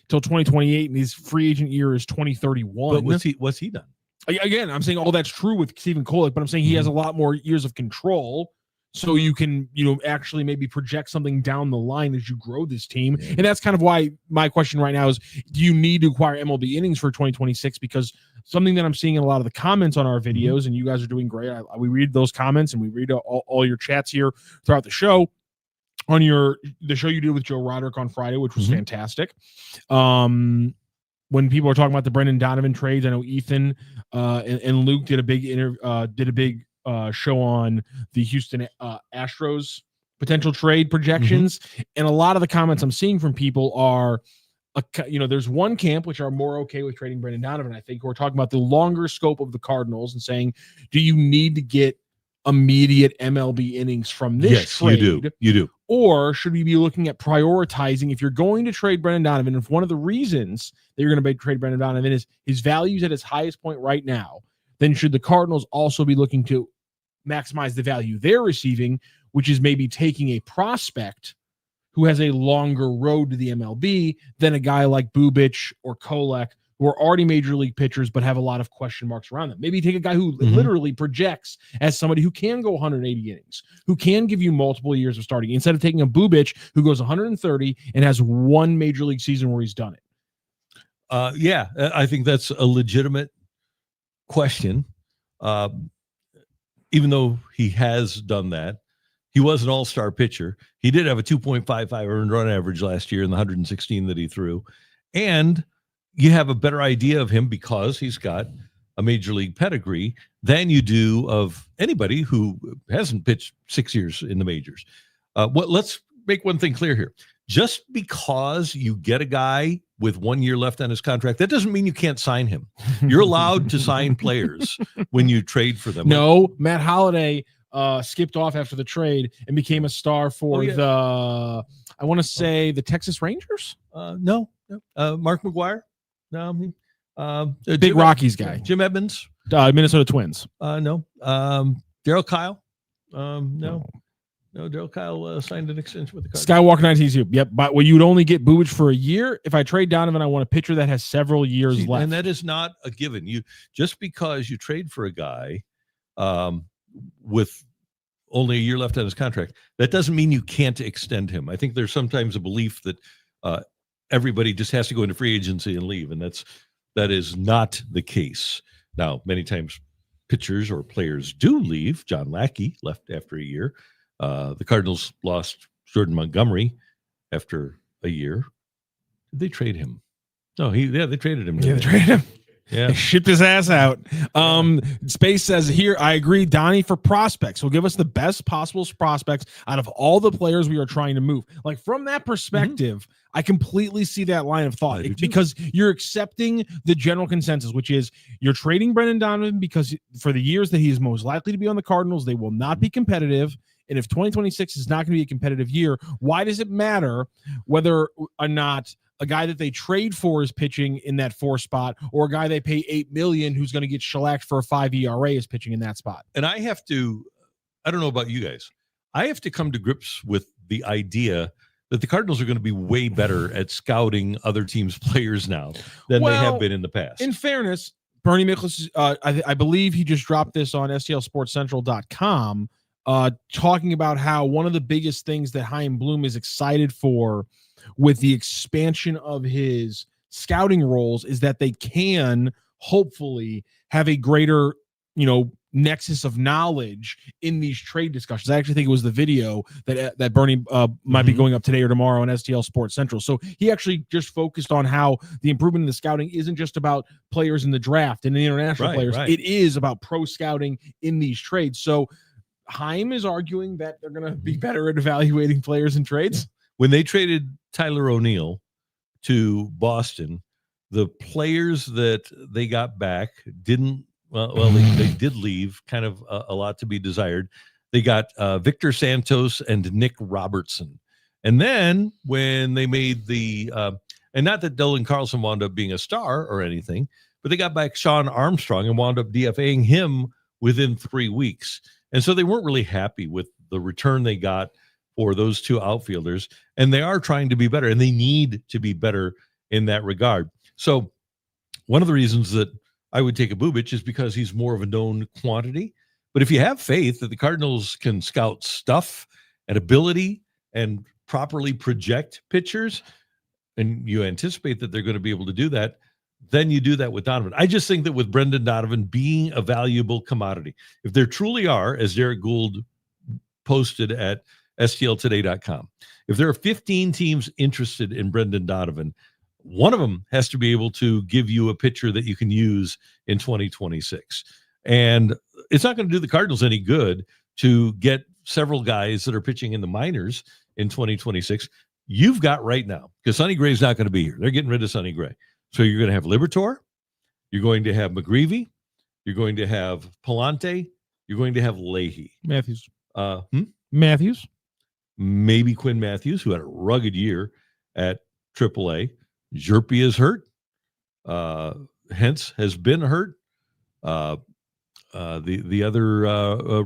till 2028 and his free agent year is 2031. But what's he done? Again, I'm saying all that's true with Stephen Kolek, but I'm saying he has a lot more years of control, so you can, actually maybe project something down the line as you grow this team. And that's kind of why my question right now is, do you need to acquire MLB innings for 2026? Because something that I'm seeing in a lot of the comments on our videos, and you guys are doing great. We read those comments and we read all your chats here throughout the show. On the show you did with Joe Roderick on Friday, which was fantastic. When people are talking about the Brendan Donovan trades, I know Ethan and Luke did a big show on the Houston Astros potential trade projections, and a lot of the comments I'm seeing from people are, there's one camp which are more okay with trading Brendan Donovan. I think we're talking about the longer scope of the Cardinals and saying, do you need to get immediate MLB innings from this trade? You do. Or should we be looking at prioritizing if you're going to trade Brendan Donovan? If one of the reasons that you're going to trade Brendan Donovan is his value is at its highest point right now, then should the Cardinals also be looking to maximize the value they're receiving, which is maybe taking a prospect who has a longer road to the MLB than a guy like Bubich or Kolek, who are already major league pitchers but have a lot of question marks around them. Maybe take a guy who literally projects as somebody who can go 180 innings, who can give you multiple years of starting, instead of taking a Bubich who goes 130 and has one major league season where he's done it. I think that's a legitimate question. Even though he has done that, he was an all-star pitcher. He did have a 2.55 earned run average last year in the 116 that he threw. And you have a better idea of him because he's got a major league pedigree than you do of anybody who hasn't pitched 6 years in the majors. Let's make one thing clear here. Just because you get a guy with 1 year left on his contract, that doesn't mean you can't sign him. You're allowed to sign players when you trade for them. No, Matt Holliday skipped off after the trade and became a star for the Texas Rangers? No. Mark McGwire? No, Big Rockies guy. Jim Edmonds. Minnesota Twins. No. Daryl Kyle. No. No, Daryl Kyle signed an extension with the Cardinals. Skywalker 19. Yep, but you would only get Bubic for a year. If I trade Donovan, I want a pitcher that has several years left. And that is not a given. You just because you trade for a guy with only a year left on his contract, that doesn't mean you can't extend him. I think there's sometimes a belief that everybody just has to go into free agency and leave, and that is not the case. Now, many times pitchers or players do leave. John Lackey left after a year. The Cardinals lost Jordan Montgomery after a year. Did they trade him? No, they traded him. Yeah, they traded him. Yeah, they shipped his ass out. Space says here, I agree, Donnie, for prospects. Will give us the best possible prospects out of all the players we are trying to move. Like from that perspective, I completely see that line of thought because you're accepting the general consensus, which is you're trading Brendan Donovan because for the years that he is most likely to be on the Cardinals, they will not be competitive. And if 2026 is not going to be a competitive year, why does it matter whether or not a guy that they trade for is pitching in that 4 spot or a guy they pay $8 million who's going to get shellacked for a 5 ERA is pitching in that spot? And I don't know about you guys, I have to come to grips with the idea that the Cardinals are going to be way better at scouting other teams' players now than they have been in the past. In fairness, Bernie Miklasz, I believe he just dropped this on STLSportsCentral.com, talking about how one of the biggest things that Chaim Bloom is excited for with the expansion of his scouting roles is that they can hopefully have a greater, nexus of knowledge in these trade discussions. I actually think it was the video that Bernie might be going up today or tomorrow on STL Sports Central. So he actually just focused on how the improvement in the scouting isn't just about players in the draft and the international players. Right. It is about pro scouting in these trades. So Chaim is arguing that they're going to be better at evaluating players in trades. When they traded Tyler O'Neill to Boston, the players that they got back didn't. They did leave kind of a lot to be desired. They got Victor Santos and Nick Robertson. And then when they made and not that Dylan Carlson wound up being a star or anything, but they got back Sean Armstrong and wound up DFAing him within 3 weeks. And so they weren't really happy with the return they got for those 2 outfielders. And they are trying to be better, and they need to be better in that regard. So one of the reasons that I would take a Bubic is because he's more of a known quantity. But if you have faith that the Cardinals can scout stuff and ability and properly project pitchers, and you anticipate that they're going to be able to do that, then you do that with Donovan. I just think that with Brendan Donovan being a valuable commodity, if there truly are, as Derek Gould posted at STLtoday.com, if there are 15 teams interested in Brendan Donovan, one of them has to be able to give you a pitcher that you can use in 2026. And it's not going to do the Cardinals any good to get several guys that are pitching in the minors in 2026. You've got right now, because Sonny Gray's not going to be here. They're getting rid of Sonny Gray. So you're going to have Liberatore. You're going to have McGreevy. You're going to have Palante. You're going to have Leahy. Matthews. Matthews. Maybe Quinn Matthews, who had a rugged year at AAA. Jerpy is hurt. Hence has been hurt. The other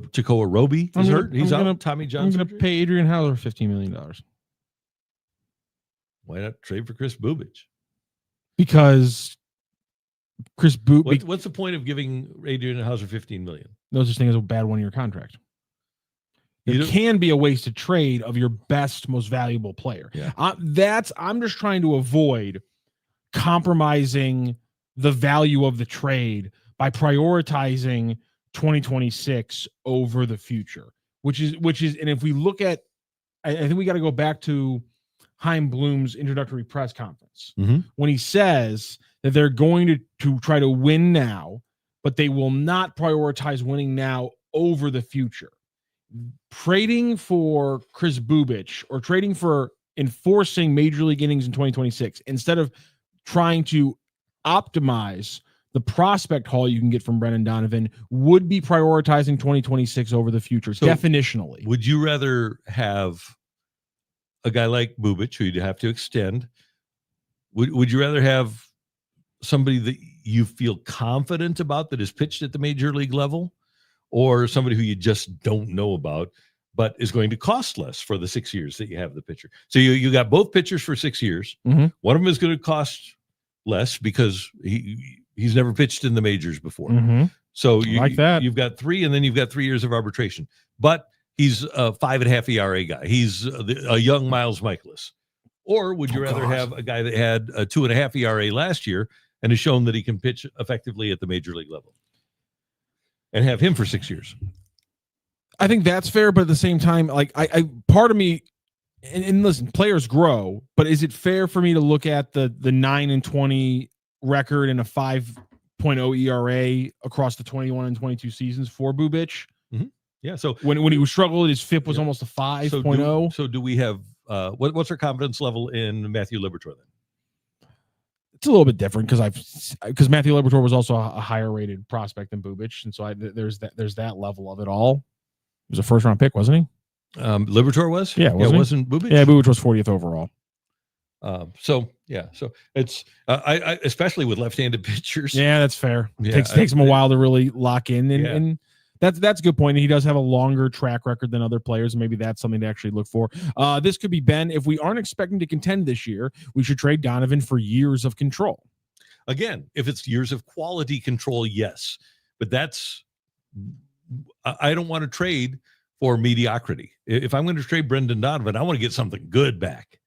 Takoa Roby is hurt. He's out. Tommy John. I'm going to pay Adrian Howler $15 million. Why not trade for Chris Bubic? Because Chris Bubic. What's the point of giving Adrian Hauser $15 million? No such thing as a bad 1-year contract. It can be a wasted trade of your best, most valuable player. Yeah. I'm just trying to avoid compromising the value of the trade by prioritizing 2026 over the future, which is, and if we look at, I think we got to go back to Chaim Bloom's introductory press conference when he says that they're going to try to win now, but they will not prioritize winning now over the future. Trading for Chris Bubic or trading for enforcing major league innings in 2026 instead of trying to optimize the prospect haul you can get from Brendan Donovan would be prioritizing 2026 over the future. So definitionally. Would you rather have a guy like Bubic, who you'd have to extend? Would you rather have somebody that you feel confident about that is pitched at the major league level, or somebody who you just don't know about, but is going to cost less for the 6 years that you have the pitcher. So you got both pitchers for 6 years. Mm-hmm. One of them is going to cost less because he's never pitched in the majors before. Mm-hmm. So you've got 3, and then you've got 3 years of arbitration. But he's a 5.5 ERA guy. He's a young Miles Michaelis. Or would you rather have a guy that had a 2.5 ERA last year and has shown that he can pitch effectively at the major league level, and have him for 6 years? I think that's fair, but at the same time, like I part of me, and listen, players grow, but is it fair for me to look at the 9-20 record and a 5.0 ERA across the 21 and 22 seasons for Bubic? Mm-hmm. Yeah. So when he was struggling, his FIP was almost a 5.0. So do we have what's our confidence level in Matthew Liberatore then? It's a little bit different because Matthew Liberatore was also a higher rated prospect than Bubic, and so there's that level of it all. He was a first round pick, wasn't he? Liberatore was? Yeah, wasn't Bubic? Yeah, Bubic was 40th overall. So it's I especially with left-handed pitchers. Yeah, that's fair. Yeah, takes him a while to really lock in, and that's a good point. He does have a longer track record than other players, and maybe that's something to actually look for. This could be Ben. If we aren't expecting to contend this year, we should trade Donovan for years of control. Again, if it's years of quality control, yes, but I don't want to trade for mediocrity. If I'm going to trade Brendan Donovan, I want to get something good back.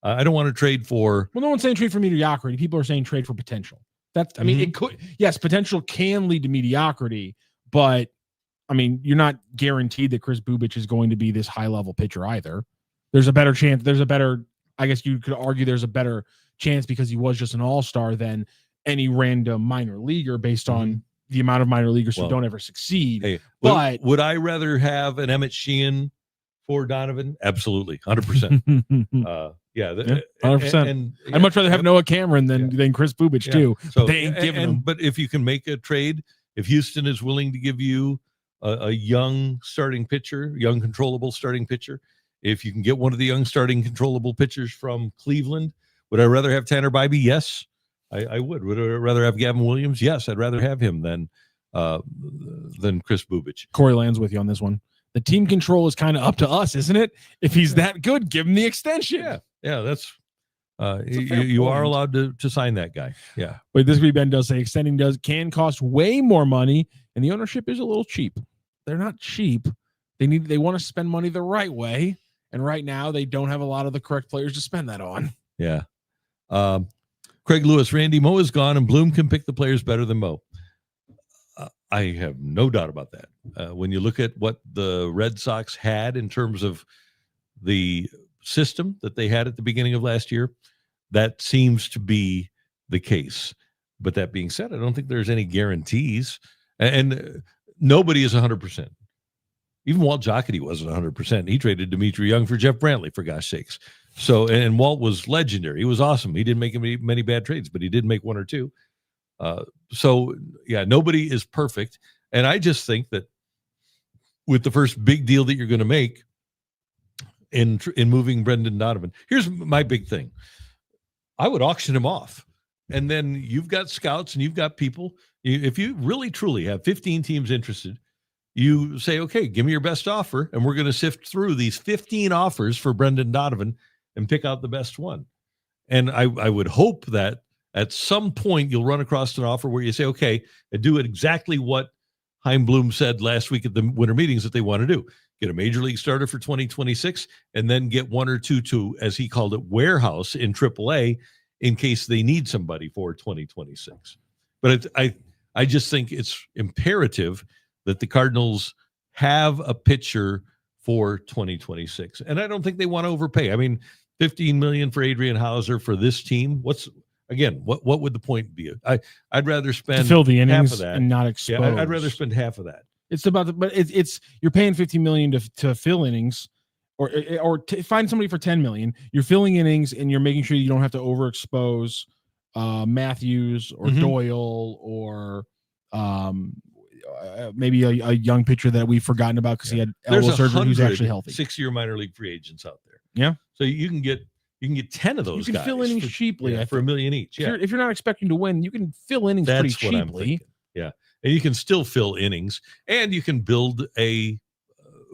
I don't want to trade for. Well, no one's saying trade for mediocrity. People are saying trade for potential. I mean, it could. Yes, potential can lead to mediocrity, but I mean, you're not guaranteed that Kris Bubic is going to be this high level pitcher either. There's a better chance. I guess you could argue there's a better chance because he was just an all-star than any random minor leaguer based on the amount of minor leaguers who don't ever succeed. Hey, but would I rather have an Emmett Sheehan for Donovan? Absolutely. 100%. Yeah, 100%. And I'd much rather have Noah Cameron than Kris Bubic too. So, but they ain't giving him. But if you can make a trade, if Houston is willing to give you a young starting pitcher, young controllable starting pitcher, if you can get one of the young starting controllable pitchers from Cleveland, would I rather have Tanner Bybee? Yes, I would. Would I rather have Gavin Williams? Yes, I'd rather have him than Kris Bubic. Corey lands with you on this one. The team control is kind of up to us, isn't it? If he's that good, give him the extension. Yeah, that's you are allowed to sign that guy. Yeah. But this Ben does say extending can cost way more money, and the ownership is a little cheap. They're not cheap. They want to spend money the right way, and right now they don't have a lot of the correct players to spend that on. Yeah. Craig Lewis, Randy Moe is gone, and Bloom can pick the players better than Moe. I have no doubt about that. When you look at what the Red Sox had in terms of the system that they had at the beginning of last year, that seems to be the case. But that being said, I don't think there's any guarantees, and nobody is 100%. Even Walt Jocketty wasn't 100%. He traded Dimitri Young for Jeff Brantley, for gosh sakes. So, and Walt was legendary. He was awesome. He didn't make many bad trades, but he did make one or two. Nobody is perfect. And I just think that with the first big deal that you're going to make in moving Brendan Donovan, here's my big thing. I would auction him off. And then you've got scouts and you've got people. If you really truly have 15 teams interested, you say, okay, give me your best offer. And we're going to sift through these 15 offers for Brendan Donovan and pick out the best one. And I would hope that at some point you'll run across an offer where you say, okay, and do exactly what Chaim Bloom said last week at the winter meetings that they want to do. Get a major league starter for 2026 and then get one or two to, as he called it, warehouse in AAA in case they need somebody for 2026. But I just think it's imperative that the Cardinals have a pitcher for 2026. And I don't think they want to overpay. I mean, $15 million for Adrian Hauser for this team. What would the point be? I'd rather spend to fill the innings half of that and not expose. Yeah, I'd rather spend half of that. It's about but it's you're paying $15 million to fill innings, or to find somebody for $10 million. You're filling innings and you're making sure you don't have to overexpose Matthews or Doyle or maybe a young pitcher that we've forgotten about because he had elbow surgery who's actually healthy. 6-year minor league free agents out there. Yeah. So you can get You can get 10 of those You can guys fill innings for, cheaply. for $1 million each. Yeah. If you're not expecting to win, you can fill innings pretty That's what I'm cheaply. thinking. Yeah. And you can still fill innings, and you can build a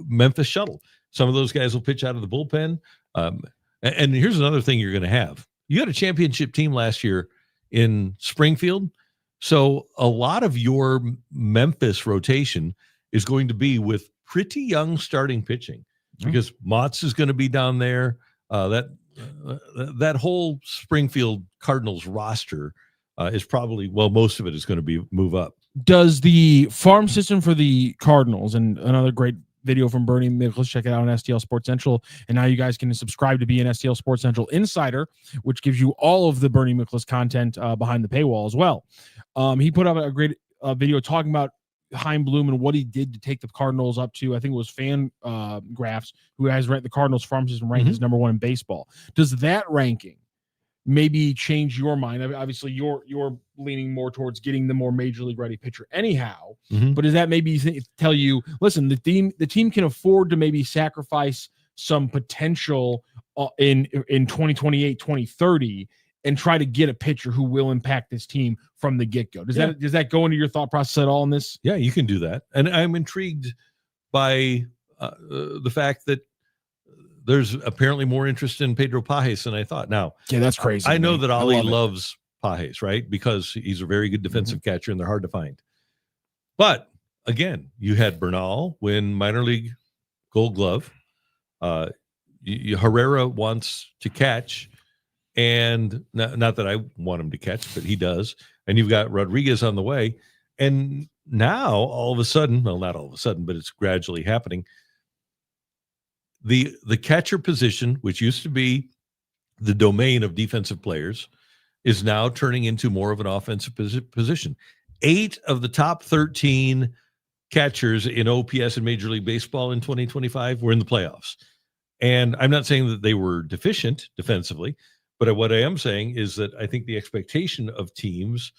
Memphis shuttle. Some of those guys will pitch out of the bullpen. And here's another thing you're going to have. You had a championship team last year in Springfield. So a lot of your Memphis rotation is going to be with pretty young starting pitching because Motts is going to be down there. That whole Springfield Cardinals roster is probably, most of it is going to be move up. Does the farm system for the Cardinals, and another great video from Bernie Miklasz, check it out on STL Sports Central, and now you guys can subscribe to be an STL Sports Central Insider, which gives you all of the Bernie Miklasz content behind the paywall as well. He put up a great video talking about Chaim Bloom and what he did to take the Cardinals up to, I think it was Fan Graphs, who has ranked the Cardinals farm system ranked as number 1 in baseball. Does that ranking maybe change your mind? Obviously, you're leaning more towards getting the more major league ready pitcher anyhow. But does that maybe tell you, listen, the team can afford to maybe sacrifice some potential in 2028, 2030, and try to get a pitcher who will impact this team from the get-go? Does that go into your thought process at all in this? Yeah, you can do that. And I'm intrigued by the fact that there's apparently more interest in Pedro Pages than I thought. Now, yeah, that's crazy. I know that Ali loves Pages, right? Because he's a very good defensive catcher and they're hard to find. But again, you had Bernal win minor league Gold Glove. Herrera wants to catch, and not that I want him to catch, but he does. And you've got Rodriguez on the way. And now all of a sudden, well, not all of a sudden, but it's gradually happening. The catcher position, which used to be the domain of defensive players, is now turning into more of an offensive position. 8 of the top 13 catchers in OPS in Major League Baseball in 2025 were in the playoffs. And I'm not saying that they were deficient defensively, but what I am saying is that I think the expectation of teams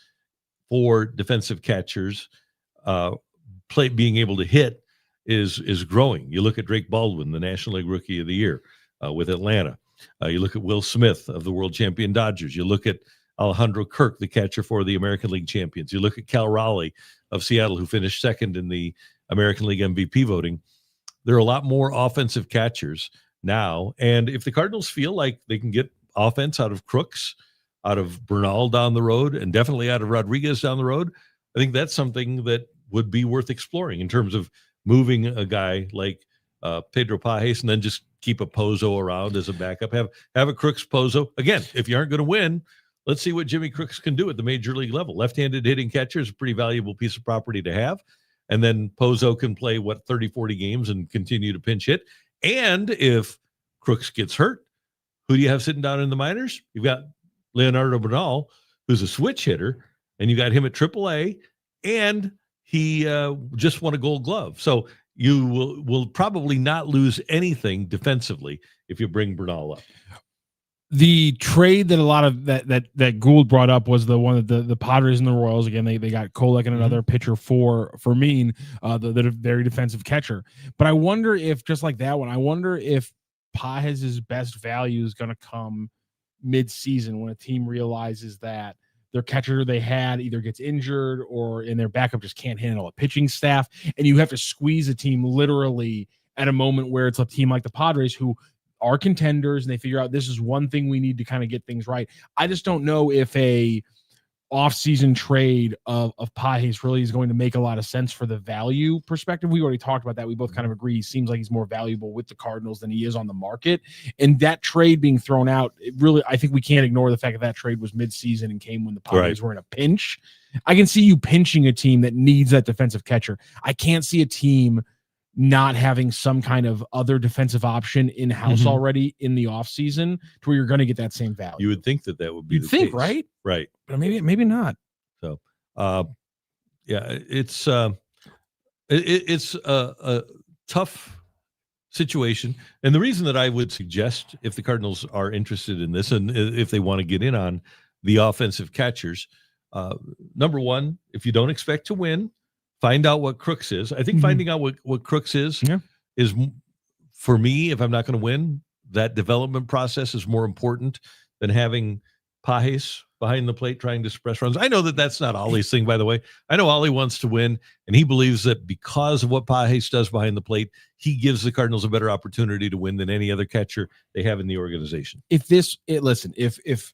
for defensive catchers being able to hit is growing. You look at Drake Baldwin, the National League Rookie of the Year with Atlanta. You look at Will Smith of the world champion Dodgers. You look at Alejandro Kirk, the catcher for the American League champions. You look at Cal Raleigh of Seattle, who finished second in the American League MVP voting. There are a lot more offensive catchers now. And if the Cardinals feel like they can get offense out of Crooks, out of Bernal down the road, and definitely out of Rodriguez down the road, I think that's something that would be worth exploring in terms of moving a guy like Pedro Pages and then just keep a Pozo around as a backup. Have a Crooks Pozo. Again, if you aren't going to win, let's see what Jimmy Crooks can do at the major league level. Left-handed hitting catcher is a pretty valuable piece of property to have. And then Pozo can play, 30, 40 games and continue to pinch hit. And if Crooks gets hurt, who do you have sitting down in the minors? You've got Leonardo Bernal, who's a switch hitter, and you got him at AAA, and he just won a Gold Glove. So you will probably not lose anything defensively if you bring Bernal up. The trade that a lot of that Gould brought up was the one that the Padres and the Royals, again, they got Kolek and another pitcher for Mean, the very defensive catcher. But I wonder if, just like that one, I wonder if Pages' best value is going to come mid-season when a team realizes that their catcher they had either gets injured or in their backup just can't handle a pitching staff, and you have to squeeze a team literally at a moment where it's a team like the Padres who are contenders and they figure out this is one thing we need to kind of get things right. I just don't know if a off-season trade of Pages really is going to make a lot of sense for the value perspective. We already talked about that. We both kind of agree. He seems like he's more valuable with the Cardinals than he is on the market. And that trade being thrown out, it really, I think we can't ignore the fact that trade was mid-season and came when the Padres were in a pinch. I can see you pinching a team that needs that defensive catcher. I can't see a team not having some kind of other defensive option in-house already in the offseason to where you're going to get that same value. You would think that would be the case. Right? Right. But maybe not. So, it's a tough situation. And the reason that I would suggest, if the Cardinals are interested in this and if they want to get in on the offensive catchers, number one, if you don't expect to win, find out what Crooks is. I think finding out what Crooks is, for me, if I'm not going to win, that development process is more important than having Pages behind the plate trying to suppress runs. I know that that's not Ollie's thing, by the way. I know Ollie wants to win, and he believes that because of what Pages does behind the plate, he gives the Cardinals a better opportunity to win than any other catcher they have in the organization. If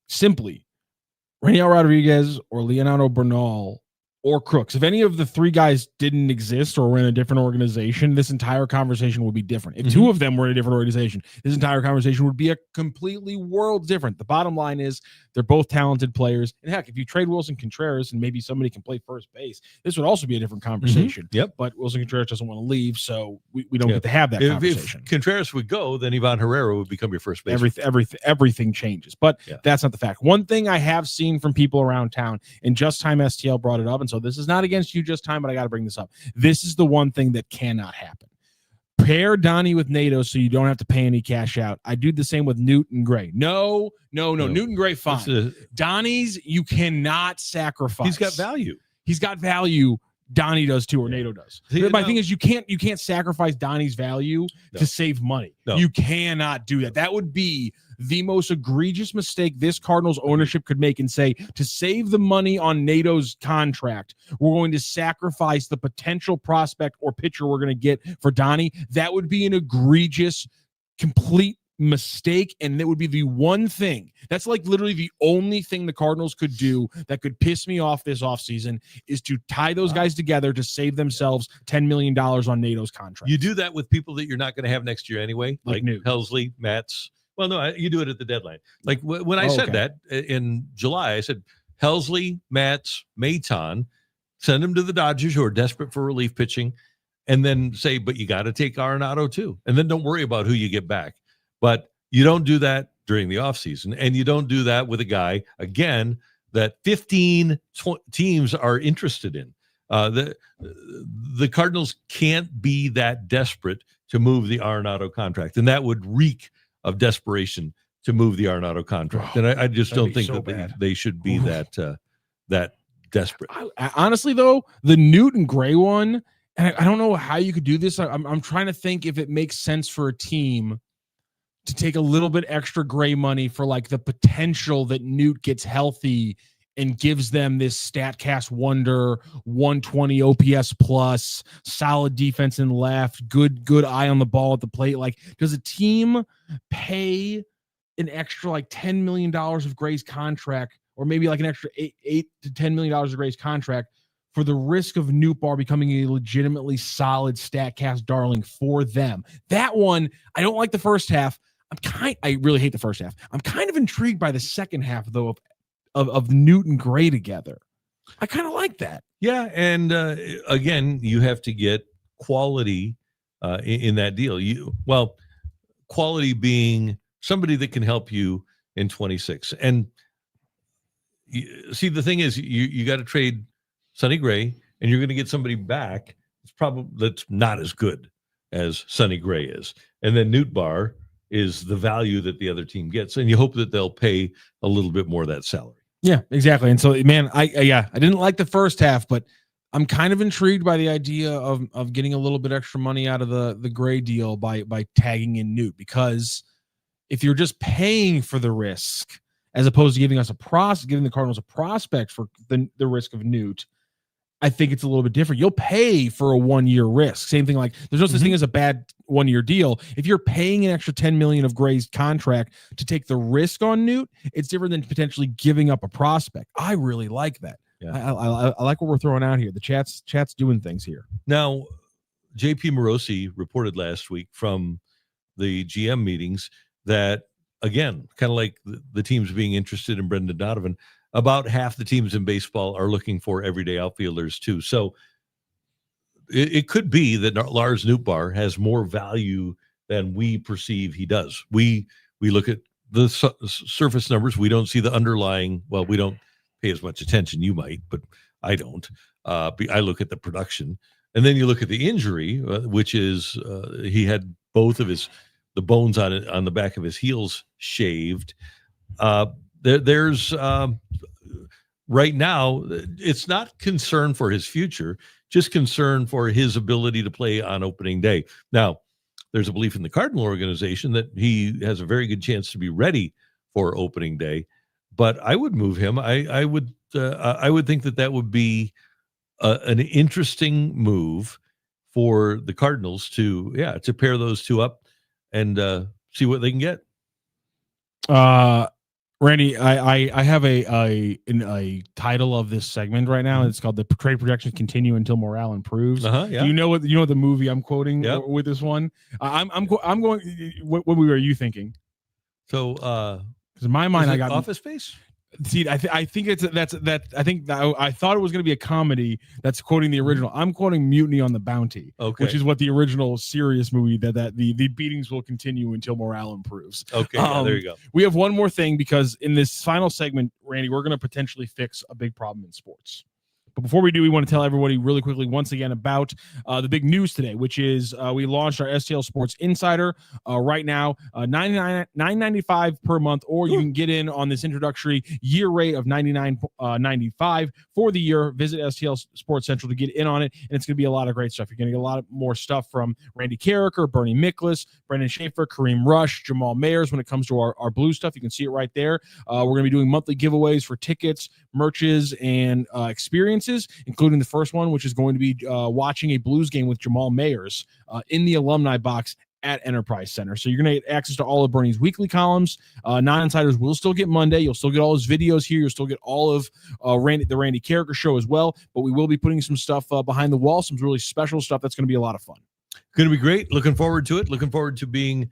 simply Raniel Rodriguez or Leonardo Bernal or Crooks, if any of the three guys didn't exist or were in a different organization, this entire conversation would be different. If two of them were in a different organization, this entire conversation would be a completely world different. The bottom line is they're both talented players. And heck, if you trade Wilson Contreras and maybe somebody can play first base, this would also be a different conversation. Yep. But Wilson Contreras doesn't want to leave, so we don't get to have that conversation. If Contreras would go, then Ivan Herrera would become your first base. Everything changes. But that's not the fact. One thing I have seen from people around town, and Just Time STL brought it up, and so this is not against you, Just Time, but I got to bring this up. This is the one thing that cannot happen. Pair Donnie with Nato so you don't have to pay any cash out. I do the same with Newt and Gray. No. Newt and Gray, fine. Donnie's, you cannot sacrifice. He's got value. Donnie does too, or Nato does. My thing is you can't sacrifice Donnie's value to save money. No. You cannot do that. That would be the most egregious mistake this Cardinals ownership could make and say, to save the money on Nato's contract, we're going to sacrifice the potential prospect or pitcher we're going to get for Donnie. That would be an egregious, complete mistake, and that would be the one thing. That's like literally the only thing the Cardinals could do that could piss me off this offseason, is to tie those guys together to save themselves $10 million on Nato's contract. You do that with people that you're not going to have next year anyway, like Helsley, Matz. Well, no, you do it at the deadline. Like when I said that in July, I said Helsley, Matz, Maton, send them to the Dodgers who are desperate for relief pitching, and then say, but you got to take Arenado too. And then don't worry about who you get back. But you don't do that during the offseason, and you don't do that with a guy, again, that 15 teams are interested in. The Cardinals can't be that desperate to move the Arenado contract, and that would reek of desperation to move the Arenado contract. And I just don't think that they should be that desperate. Honestly, though, the Newton Gray one, and I don't know how you could do this. I'm trying to think if it makes sense for a team to take a little bit extra Gray money for like the potential that Newt gets healthy and gives them this StatCast wonder, 120 OPS plus, solid defense in left, good eye on the ball at the plate. Like, does a team pay an extra like $10 million of Gray's contract, or maybe like an extra $8 to $10 million of Gray's contract, for the risk of Newt Bar becoming a legitimately solid StatCast darling for them? That one, I don't like the first half. I really hate the first half. I'm kind of intrigued by the second half, though, of Newt and Gray together. I kind of like that. Yeah, and again, you have to get quality in that deal. Quality being somebody that can help you in 26. And see, the thing is, you got to trade Sonny Gray, and you're going to get somebody back that's not as good as Sonny Gray is. And then Newt Bar is the value that the other team gets, and you hope that they'll pay a little bit more of that salary. Yeah, exactly. And so, man, I didn't like the first half, but I'm kind of intrigued by the idea of getting a little bit extra money out of the Gray deal by tagging in Newt, because if you're just paying for the risk as opposed to giving the Cardinals a prospect for the risk of Newt, I think it's a little bit different. You'll pay for a 1-year risk. Same thing, like there's no such thing as a bad 1-year deal. If you're paying an extra $10 million of Gray's contract to take the risk on Newt, it's different than potentially giving up a prospect. I really like that. Yeah. I like what we're throwing out here. The chat's doing things here. Now, JP Morosi reported last week from the GM meetings that, again, kind of like the teams being interested in Brendan Donovan, about half the teams in baseball are looking for everyday outfielders too. So it could be that Lars Nootbaar has more value than we perceive he does. We look at the surface numbers. We don't see the underlying. Well, we don't pay as much attention. You might, but I don't. I look at the production, and then you look at the injury, which is he had both of the bones on the back of his heels shaved. There's right now, it's not concern for his future, just concern for his ability to play on opening day. Now, there's a belief in the Cardinal organization that he has a very good chance to be ready for opening day. But I would move him. I would think that would be an interesting move for the Cardinals to pair those two up and see what they can get. Randy, I have a title of this segment right now. It's called "The Trade Projections Continue Until Morale Improves." Yeah. Do you know the movie I'm quoting with this one? I'm going. What movie are you thinking? So, because in my mind, I got Office Space. See, I think I thought it was going to be a comedy that's quoting the original. I'm quoting Mutiny on the Bounty, okay, which is what the original serious movie that the beatings will continue until morale improves. Okay, there you go. We have one more thing because in this final segment, Randy, we're going to potentially fix a big problem in sports. But before we do, we want to tell everybody really quickly once again about the big news today, which is we launched our STL Sports Insider right now, $9.95 per month, or you can get in on this introductory year rate of $99.95 for the year. Visit STL Sports Central to get in on it, and it's going to be a lot of great stuff. You're going to get a lot of more stuff from Randy Karraker, Bernie Miklasz, Brendan Schaefer, Kareem Rush, Jamal Mayers. When it comes to our blue stuff, you can see it right there. We're going to be doing monthly giveaways for tickets, merches, and experiences, including the first one, which is going to be watching a Blues game with Jamal Mayers in the alumni box at Enterprise Center. So you're going to get access to all of Bernie's weekly columns. Non-insiders will still get Monday. You'll still get all his videos here. You'll still get all of the Randy Karraker show as well. But we will be putting some stuff behind the wall, some really special stuff that's going to be a lot of fun. Going to be great. Looking forward to it. Looking forward to being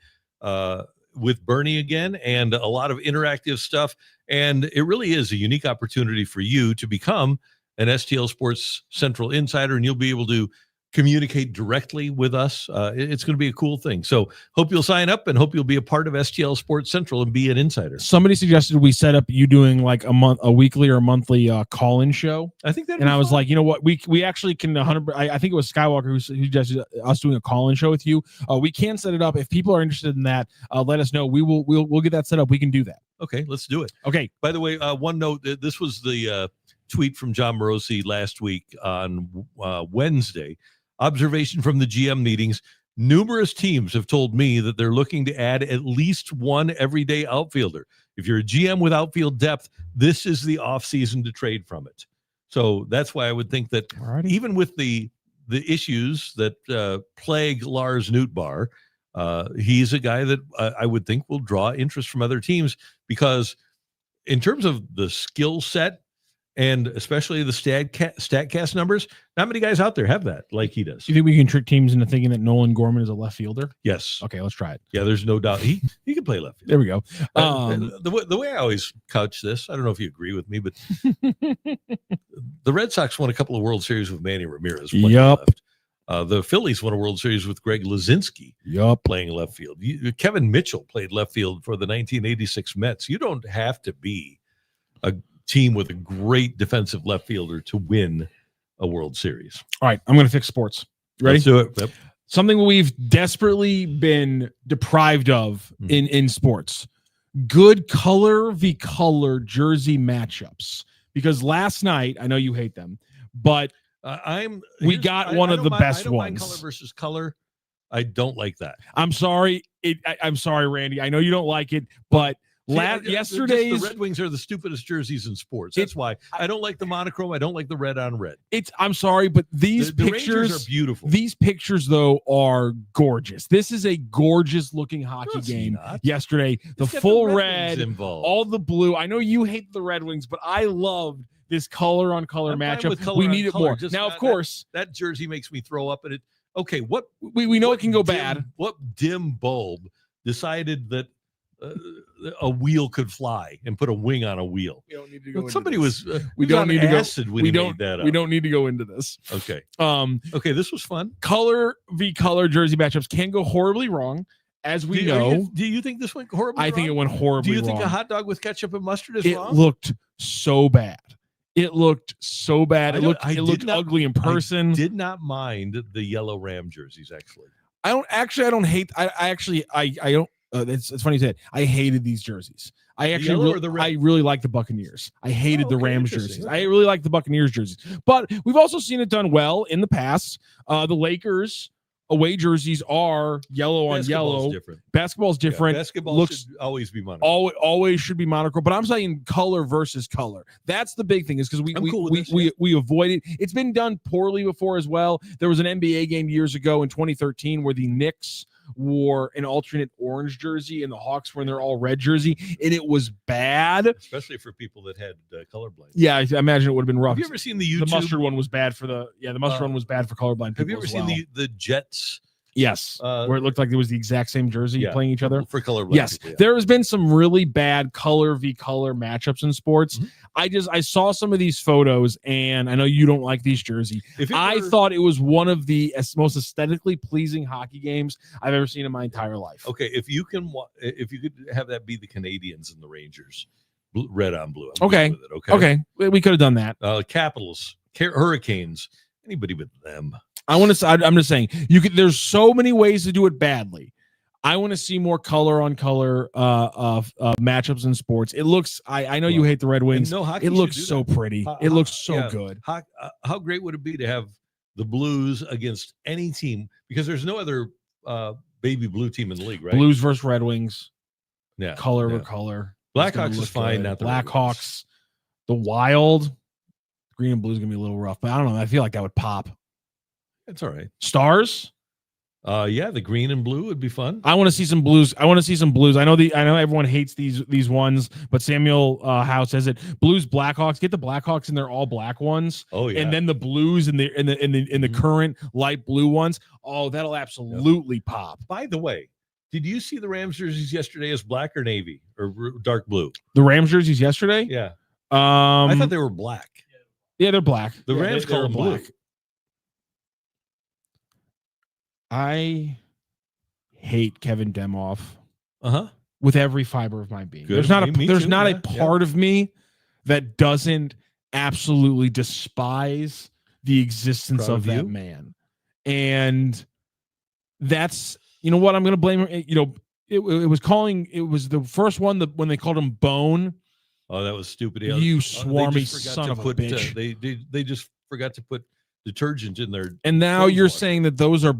with Bernie again, and a lot of interactive stuff. And it really is a unique opportunity for you to become an STL Sports Central Insider, and you'll be able to communicate directly with us. It's going to be a cool thing. So hope you'll sign up and hope you'll be a part of STL Sports Central and be an insider. Somebody suggested we set up you doing like a weekly or monthly call-in show. I think that, and I was like, you know what, we actually can 100. I think it was Skywalker who suggested us doing a call-in show with you. We can set it up if people are interested in that. Let us know. We'll get that set up. We can do that. Okay, let's do it. Okay. By the way, one note: this was the tweet from John Morosi last week on Wednesday. Observation from the GM meetings. Numerous teams have told me that they're looking to add at least one everyday outfielder. If you're a GM with outfield depth, this is the offseason to trade from it. So that's why I would think that even with the issues that plague Lars Nootbaar, he's a guy that I would think will draw interest from other teams, because in terms of the skill set, and especially the StatCast numbers, not many guys out there have that like he does. Do you think we can trick teams into thinking that Nolan Gorman is a left fielder? Yes. Okay, let's try it. Yeah, there's no doubt. He can play left field. There we go. The way I always couch this, I don't know if you agree with me, but the Red Sox won a couple of World Series with Manny Ramirez. Yep. The Phillies won a World Series with Greg Luzinski playing left field. Kevin Mitchell played left field for the 1986 Mets. You don't have to be a team with a great defensive left fielder to win a World Series. All right, I'm going to fix sports. You ready? Let's do it. Yep. Something we've desperately been deprived of in sports. Good color v. color jersey matchups. Because last night, I know you hate them, but we got one of the best ones. Mind color versus color. I don't like that. I'm sorry. I'm sorry, Randy. I know you don't like it, but yesterday's the Red Wings are the stupidest jerseys in sports. That's why I don't like the monochrome. I don't like the red on red. I'm sorry, but these pictures are beautiful. These pictures, though, are gorgeous. This is a gorgeous looking hockey game yesterday. The full red, all the blue. I know you hate the Red Wings, but I loved this color on color matchup. We need it more. Now, of course, that jersey makes me throw up. And it. Okay, what we know it can go bad. What dim bulb decided that a wheel could fly and put a wing on a wheel? We don't need to go. Somebody was. We don't need to go. We don't. We don't need to go into this. Okay. Okay. This was fun. Color v. color jersey matchups can go horribly wrong, as we know. Do you think this went horribly wrong? I think it went horribly wrong. Do you think a hot dog with ketchup and mustard is wrong? It looked so bad. It looked so bad. It looked ugly in person. I did not mind the yellow Ram jerseys. Actually, I don't hate. I don't. It's funny you said. I hated these jerseys. I really like the Buccaneers. I hated the Rams jerseys. I really like the Buccaneers jerseys. But we've also seen it done well in the past. The Lakers away jerseys are yellow on yellow. Different. Basketball's different. Yeah, basketball looks should always be monochrome. Always should be monochrome. But I'm saying color versus color. That's the big thing, is because we avoid it. It's been done poorly before as well. There was an NBA game years ago in 2013 where the Knicks wore an alternate orange jersey and the Hawks were in their all red jersey, and it was bad, especially for people that had colorblind. Yeah, I imagine it would have been rough. Have you ever seen the YouTube? The mustard one was bad for the mustard one was bad for colorblind people. Have you ever seen the Jets? Yes, where it looked like it was the exact same jersey playing each other for colorblind. Yes, people, there has been some really bad color v color matchups in sports. Mm-hmm. I saw some of these photos, and I know you don't like these jerseys. I thought it was one of the most aesthetically pleasing hockey games I've ever seen in my entire life. Okay, if you could have that be the Canadians and the Rangers, red on blue. Okay, with it, okay, we could have done that. Capitals, Hurricanes, anybody but them. I'm just saying there's so many ways to do it badly. I want to see more color on color matchups in sports. It looks. I know you hate the Red Wings. It looks so pretty. It looks so good. How great would it be to have the Blues against any team? Because there's no other baby blue team in the league, right? Blues versus Red Wings. Yeah, color over color. Blackhawks is fine. Not the Blackhawks. The Wild. Green and blue is gonna be a little rough, but I don't know. I feel like that would pop. It's all right. Stars. Yeah, the green and blue would be fun. I want to see some blues. I know everyone hates these ones, but Samuel Howe says it. Blues, Blackhawks. Get the Blackhawks in their all black ones. Oh yeah. And then the Blues in the current light blue ones. Oh, that'll absolutely pop. By the way, did you see the Rams jerseys yesterday as black or navy or dark blue? The Rams jerseys yesterday? Yeah. I thought they were black. Yeah, they're black. The Rams call them black. Blue. I hate Kevin Demoff Uh-huh. with every fiber of my being. Good. There's not a part of me that doesn't absolutely despise the existence of that man. And that's, you know what, I'm going to blame him. You know, it was the first one that when they called him Bone. Oh, that was stupid. You swarmy son of a bitch. They just forgot to put detergent in there. And now you're saying that those are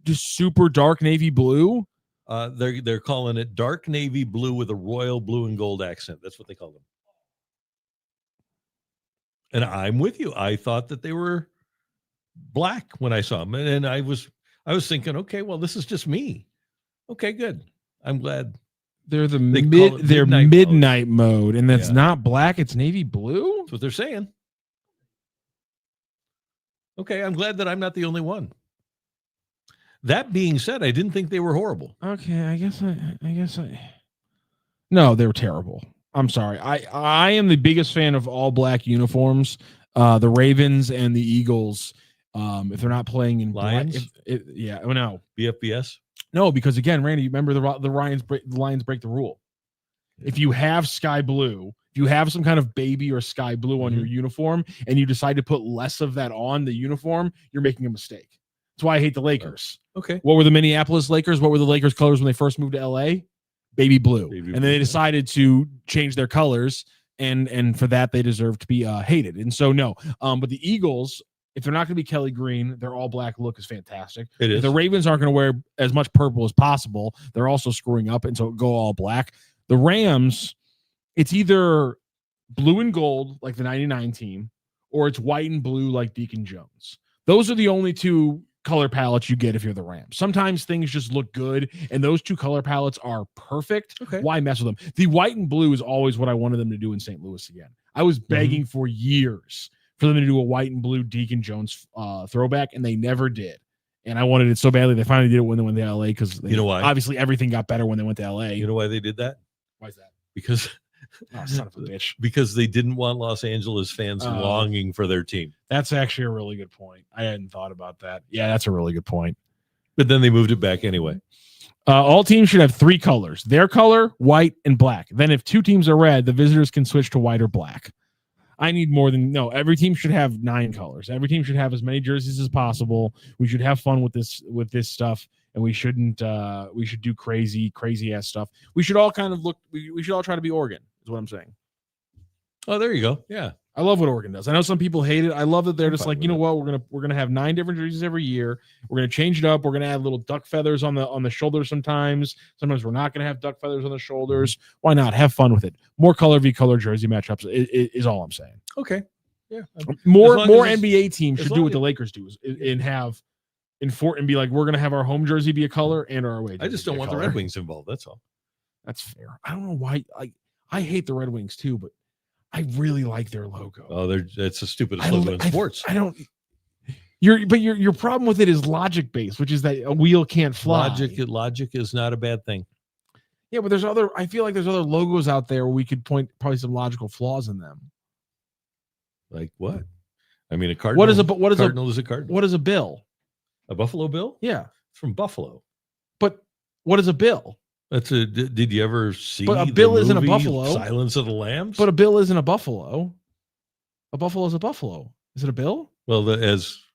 just super dark navy blue? They're calling it dark navy blue with a royal blue and gold accent. That's what they call them. And I'm with you. I thought that they were black when I saw them, and I was thinking, okay, well, this is just me. Okay, good. I'm glad. They're midnight mode, and that's not black. It's navy blue. That's what they're saying. Okay, I'm glad that I'm not the only one. That being said, I didn't think they were horrible. Okay, I guess no, they were terrible. I'm sorry. I am the biggest fan of all black uniforms. The Ravens and the Eagles. If they're not playing in Lions, no BFBS. No, because again, Randy, you remember the Lions break the rule. If you have sky blue, if you have some kind of baby or sky blue on your uniform, and you decide to put less of that on the uniform, you're making a mistake. That's why I hate the Lakers. Okay. What were the Minneapolis Lakers? What were the Lakers colors when they first moved to LA? Baby blue. And then they decided to change their colors, and for that they deserve to be hated. And so no. But the Eagles, if they're not going to be Kelly Green, their all black look is fantastic. It is. If the Ravens aren't going to wear as much purple as possible, they're also screwing up, and so go all black. The Rams, it's either blue and gold like the 99 team, or it's white and blue like Deacon Jones. Those are the only two color palettes you get if you're the Rams. Sometimes things just look good, and those two color palettes are perfect. Okay. Why mess with them? The white and blue is always what I wanted them to do in St. Louis again. I was begging for years for them to do a white and blue Deacon Jones throwback, and they never did. And I wanted it so badly. They finally did it when they went to LA, because you know why? Obviously everything got better when they went to LA. You know why they did that? Why is that? Because son of a bitch. Because they didn't want Los Angeles fans longing for their team. That's actually a really good point. I hadn't thought about that. Yeah, that's a really good point. But then they moved it back anyway. All teams should have three colors: their color, white, and black. Then if two teams are red, the visitors can switch to white or black. I need more than no. Every team should have 9 colors. Every team should have as many jerseys as possible. We should have fun with this stuff, and we shouldn't. We should do crazy ass stuff. We should all kind of look. We should all try to be Oregon. Is what I'm saying. Oh, there you go. Yeah. I love what Oregon does. I know some people hate it. I love that they're just like, you know it. what, we're gonna have 9 different jerseys every year. We're gonna change it up. We're gonna add little duck feathers on the shoulders sometimes. Sometimes we're not gonna have duck feathers on the shoulders. Why not? Have fun with it. More color v color jersey matchups is all I'm saying. Okay. Yeah. More NBA teams should do what the Lakers do and be like, we're gonna have our home jersey be a color and our away jersey. I just don't want the Red Wings involved. That's all. That's fair. I don't know why. I hate the Red Wings too, but I really like their logo. Oh, that's the stupidest logo in sports. I don't. Your problem with it is logic based, which is that a wheel can't fly. Logic is not a bad thing. Yeah, but I feel like there's other logos out there where we could point probably some logical flaws in them. Like what? I mean, a cardinal. What is a cardinal? What is a bill? A buffalo bill? Yeah, it's from Buffalo. But what is a bill? Did you ever see? But a bill isn't a buffalo. Silence of the Lambs. But a bill isn't a buffalo. A buffalo is a buffalo. Is it a bill? Well, to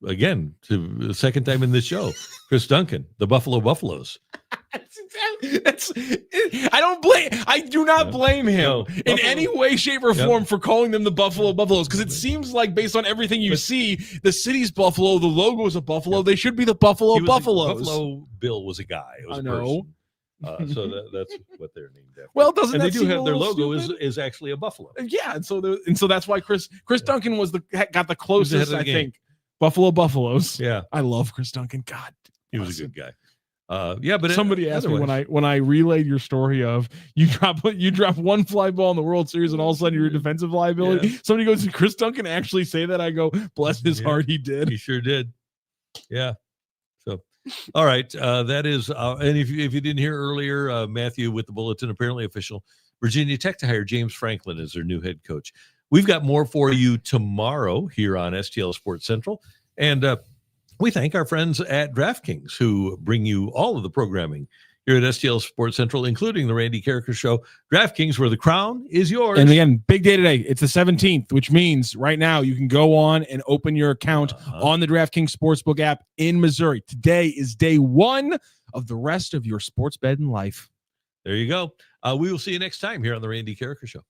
the second time in this show, Chris Duncan, the Buffalo Buffaloes. I do not blame him in any way, shape, or form for calling them the Buffalo Buffaloes, because it seems like based on everything you see, the city's buffalo, the logo is a buffalo. They should be the Buffalo Buffaloes. Buffalo Bill was a guy. It was I know. So that's what they're named after. Well, doesn't they do have their logo is actually a buffalo? Yeah, and so that's why Chris Duncan got the closest, I think. Buffalo Buffaloes. Yeah, I love Chris Duncan. God, he was a good guy. But somebody asked me when I relayed your story of you drop one fly ball in the World Series and all of a sudden you're a defensive liability. Yeah. Somebody goes, did Chris Duncan actually say that? I go, bless his heart, he did. He sure did. Yeah. So, all right, that is, and if you didn't hear earlier, Matthew with the bulletin, apparently official, Virginia Tech to hire James Franklin as their new head coach. We've got more for you tomorrow here on STL Sports Central, and we thank our friends at DraftKings who bring you all of the programming here at STL Sports Central, including the Randy Karraker Show. DraftKings, where the crown is yours. And again, big day today. It's the 17th, which means right now you can go on and open your account on the DraftKings Sportsbook app in Missouri. Today is day 1 of the rest of your sports betting life. There you go. We will see you next time here on the Randy Karraker Show.